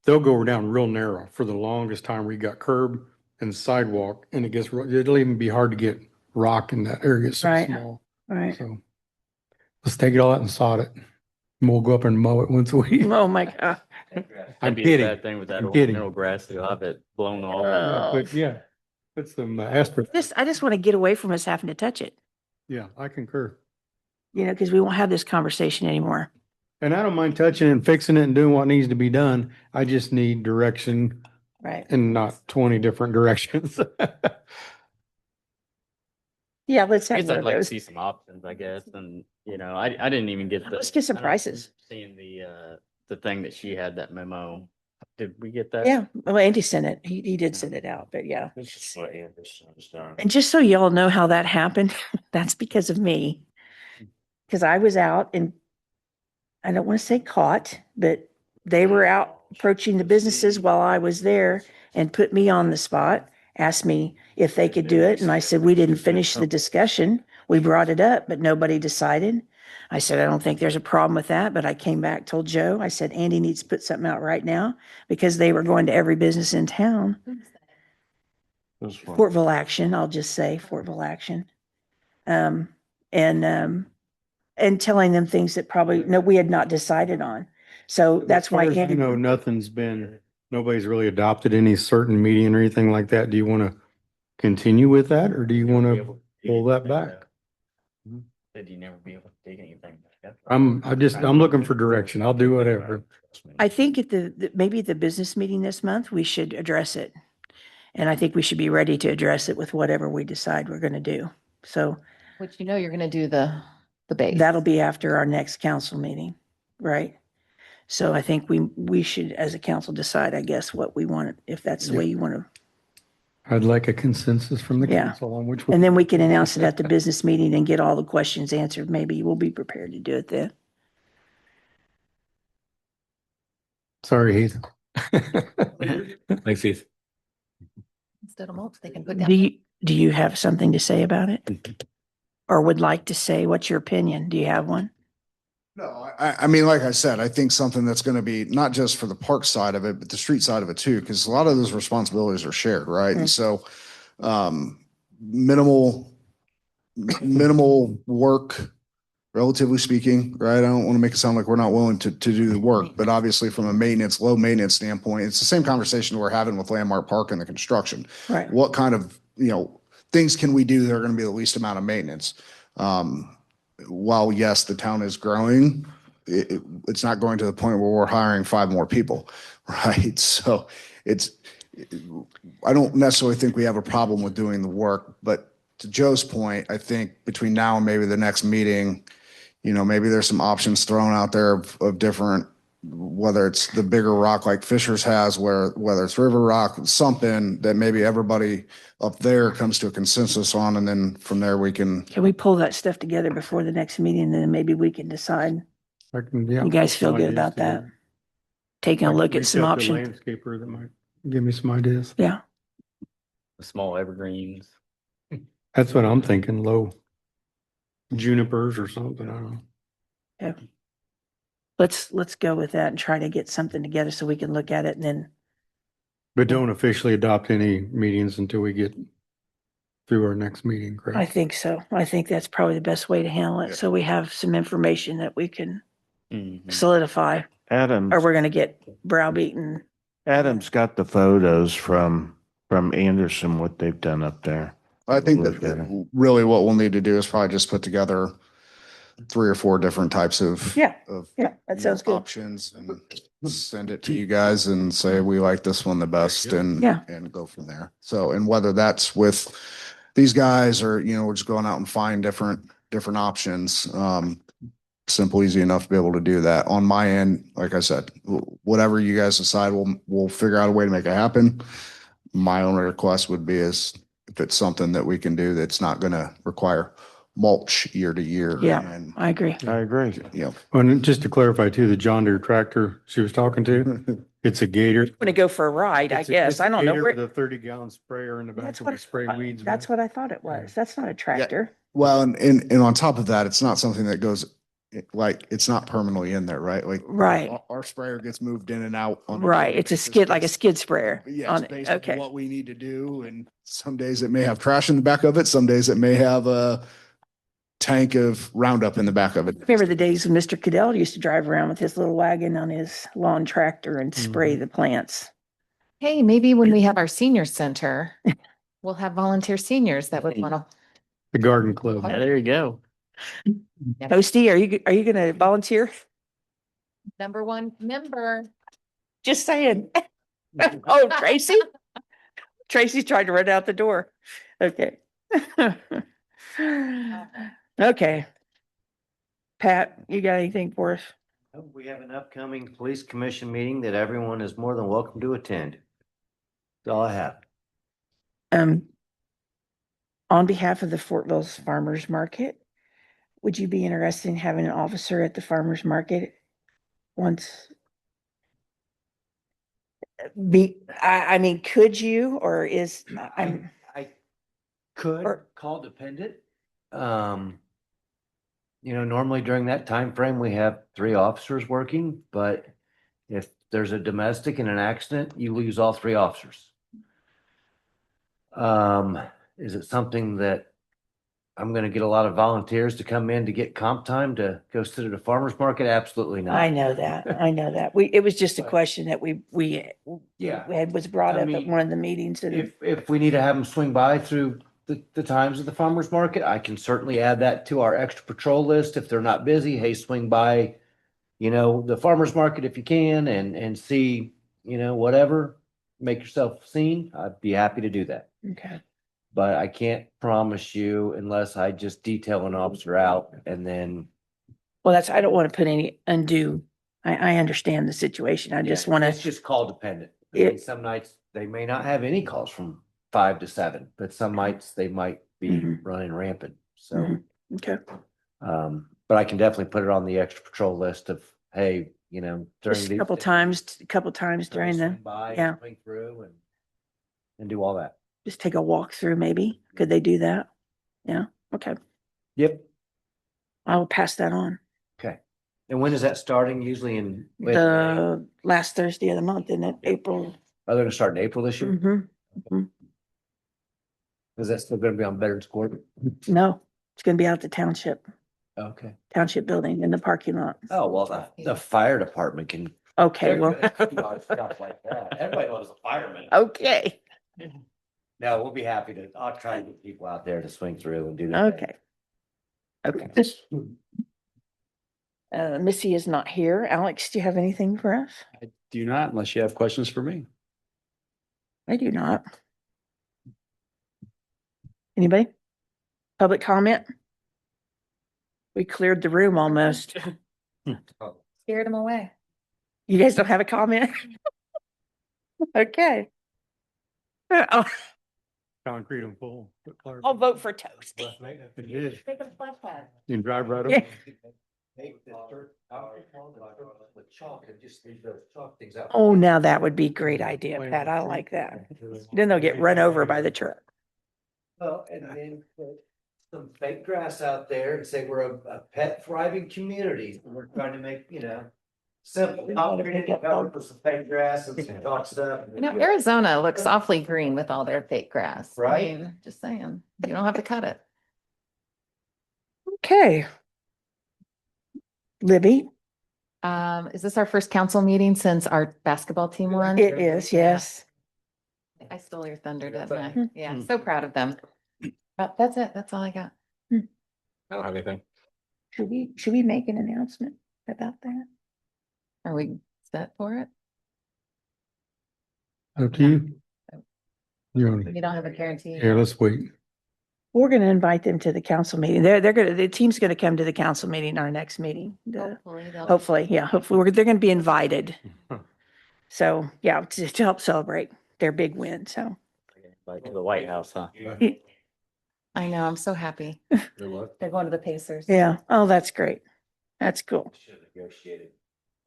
they'll go down real narrow. For the longest time, we got curb and sidewalk and it'll even be hard to get rock in that area. It's so Right. small. Right. So let's take it all out and sod it. And we'll go up and mow it once a week. Oh, my God. I'm That'd be a kidding. bad thing with that I'm old kidding. mineral grass. They'll have it blown off. Oh. But yeah, put some aspen. I just want to get away from us having to touch it, Yeah, I concur. because we won't have this conversation anymore. And I don't mind touching it and fixing it and doing what needs to be done. I just need direction Right. and not 20 different directions. Yeah, let's I have guess one I'd of like to those. see some options, I guess. And, I didn't even get the. Let's get some I don't remember prices. Seeing the thing that she had, that memo. Did we get that? Yeah, well, Andy sent it. He did send it out, but yeah. This is what Anderson's done. And just so y'all know how that happened, that's because of me. Because I was out and I don't want to say caught, but they were out approaching the businesses while I was there and put me on the spot, asked me if they could do it. And I said, we didn't finish the discussion. We brought it up, but nobody decided. I said, I don't think there's a problem with that. But I came back, told Joe, I said, Andy needs to put something out right now because they were going to every business in town. This one. Fortville Action, I'll just say Fortville Action. And telling them things that probably, no, we had not decided on. So that's why As far as Andy. nobody's really adopted any certain median or anything like that. Do you want to continue with that or do you want to pull that back? Said you never be able to dig anything back up. I'm looking for direction. I'll do whatever. I think at maybe the business meeting this month, we should address it. And I think we should be ready to address it with whatever we decide we're going to do. So Which you're going to do the base. that'll be after our next council meeting, right? So I think we should, as a council, decide, I guess, what we want, if that's the way you want to. I'd like a consensus from the Yeah. council on which. And then we can announce it at the business meeting and get all the questions answered. Maybe we'll be prepared to do it then. Sorry, Heath. Thanks, Heath. Instead of mulch, they can put down. Do you have something to say about it? Or would like to say, what's your opinion? Do you have one? No, I mean, like I said, I think something that's going to be not just for the park side of it, but the street side of it too, because a lot of those responsibilities are shared, right? And so, minimal work, relatively speaking, right? I don't want to make it sound like we're not willing to do the work, but obviously from a low maintenance standpoint, it's the same conversation we're having with Landmark Park and the construction. Right. What kind of, things can we do that are going to be the least amount of maintenance? While yes, the town is growing, it's not going to the point where we're hiring 5 more people, right? So I don't necessarily think we have a problem with doing the work, but to Joe's point, I think between now and maybe the next meeting, maybe there's some options thrown out there of different, whether it's the bigger rock like Fisher's has, whether it's River Rock, something that maybe everybody up there comes to a consensus on, and then from there we can. Can we pull that stuff together before the next meeting, and then maybe we can decide? Yeah, You guys feel some good ideas about that? together. Taking a I can look at reach some out to options. Landscaper that might give me some ideas. Yeah. Small evergreens. That's what I'm thinking, low junipers or something, I don't know. Okay. Let's go with that and try to get something together so we can look at it and then. But don't officially adopt any meetings until we get through our next meeting, correct? I think so. I think that's probably the best way to handle it. So we have some information that we can solidify, Adams, or we're gonna get browbeaten. Adam's got the photos from Anderson, what they've done up there. I think Look at it. that really what we'll need to do is probably just put together 3 or 4 different types of. Yeah, of, that sounds good. options and send it to you guys and say, we like this one the best and go from there. So, and whether that's with these guys or, we're just going out and find different options. Simple, easy enough to be able to do that. On my end, like I said, whatever you guys decide, we'll figure out a way to make it happen. My only request would be is if it's something that we can do that's not going to require mulch year to year. Yeah, And, I agree. I agree. And just to clarify too, the John Deere tractor she was talking to, it's a Gator. I'm gonna go for a ride, I guess. I don't know Gator where. with a 30-gallon sprayer in the back that will spray weeds. That's what I thought it was. That's not a tractor. well, and on top of that, it's not something that goes it's not permanently in there, right? Like Right. our sprayer gets moved in and out. On Right. It's a skid, like a skid sprayer Yeah, on it's it. based on Okay. what we need to do. And some days it may have trash in the back of it. Some days it may have a tank of Roundup in the back of it. Remember the days when Mr. Cadell used to drive around with his little wagon on his lawn tractor and spray the plants. Hey, maybe when we have our senior center, we'll have volunteer seniors that would want to. The garden club. Yeah, there you go. Posty, are you gonna volunteer? Number 1 member. Just saying. Oh, Tracy? Tracy's trying to run out the door. Okay. Okay. Pat, you got anything for us? We have an upcoming police commission meeting that everyone is more than welcome to attend. That's all I have. On behalf of the Fortville's Farmers Market, would you be interested in having an officer at the farmers market once? I mean, could you, or is, I could call dependent. Normally during that time frame, we have 3 officers working, but if there's a domestic and an accident, you lose all 3 officers. Is it something that I'm going to get a lot of volunteers to come in to get comp time to go sit at a farmer's market? Absolutely not. I know that. It was just a question that we was brought I up at mean, one of the meetings. And If we need to have them swing by through the times of the farmer's market, I can certainly add that to our extra patrol list. If they're not busy, hey, swing by, the farmer's market if you can and see, whatever, make yourself seen. I'd be happy to do that. Okay. But I can't promise you unless I just detail an officer out and then. Well, I don't want to put any undue, I understand the situation. I just want It's to, just call dependent. I mean, some nights they may not have any calls from 5 to 7, but some nights they might be running rampant. So, okay. But I can definitely put it on the extra patrol list of, hey, during Just a couple times during the, yeah. Swing through and do all that. Just take a walk through maybe. Could they do that? Yeah. Okay. Yep. I will pass that on. Okay. And when is that starting? Usually in The last Thursday of the month, isn't it? April. Are they going to start in April this year? Is that still going to be on Veterans Court? No, it's going to be out at the township building in the parking lot. Oh, well, the fire department can. Okay, well. Stuff like that. Everybody knows a fireman. Okay. No, we'll be happy to, I'll try to get people out there to swing through and do that. Okay. Missy is not here. Alex, do you have anything for us? I do not, unless you have questions for me. I do not. Anybody? Public comment? We cleared the room almost. Scared them away. You guys don't have a comment? Okay. Oh, Concrete and full. I'll vote for Toasty. You can drive right Yeah. Oh, now that would be a great idea, Pat. I like that. Then they'll get run over by the truck. Well, and then put some fake grass out there and say we're a pet thriving community. And we're trying to make, simple. Concrete covered with some fake grass and some dog stuff. Arizona looks awfully green with all their fake grass. I Right? mean, just saying, you don't have to cut it. Okay. Libby, Is this our first council meeting since our basketball team won? it is, yes. I stole your thunder, didn't I? Yeah, so proud of them. That's it. That's all I got. I don't have anything. Should we make an announcement about that? Are we set for it? Up to you. You don't have a guarantee? Yeah, let's wait. We're going to invite them to the council meeting. The team's going to come to the council meeting, our next meeting. Hopefully, they're going to be invited. So, yeah, to help celebrate their big win, so. Like to the White House, huh? I know, I'm so happy. They're going to the Pacers. Yeah, oh, that's great. That's cool. Should have negotiated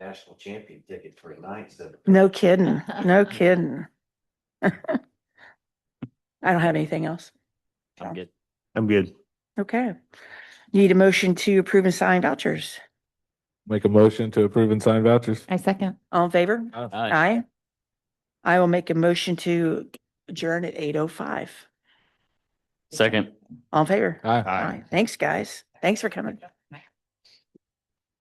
national champion ticket for tonight. No kidding, no kidding. I don't have anything else. I'm good. I'm good. Okay. Need a motion to approve and sign vouchers. Make a motion to approve and sign vouchers. I second. All in favor? Aye. Aye. I will make a motion to adjourn at 8:05. Second. All in favor? Aye. Aye. Thanks, guys. Thanks for coming.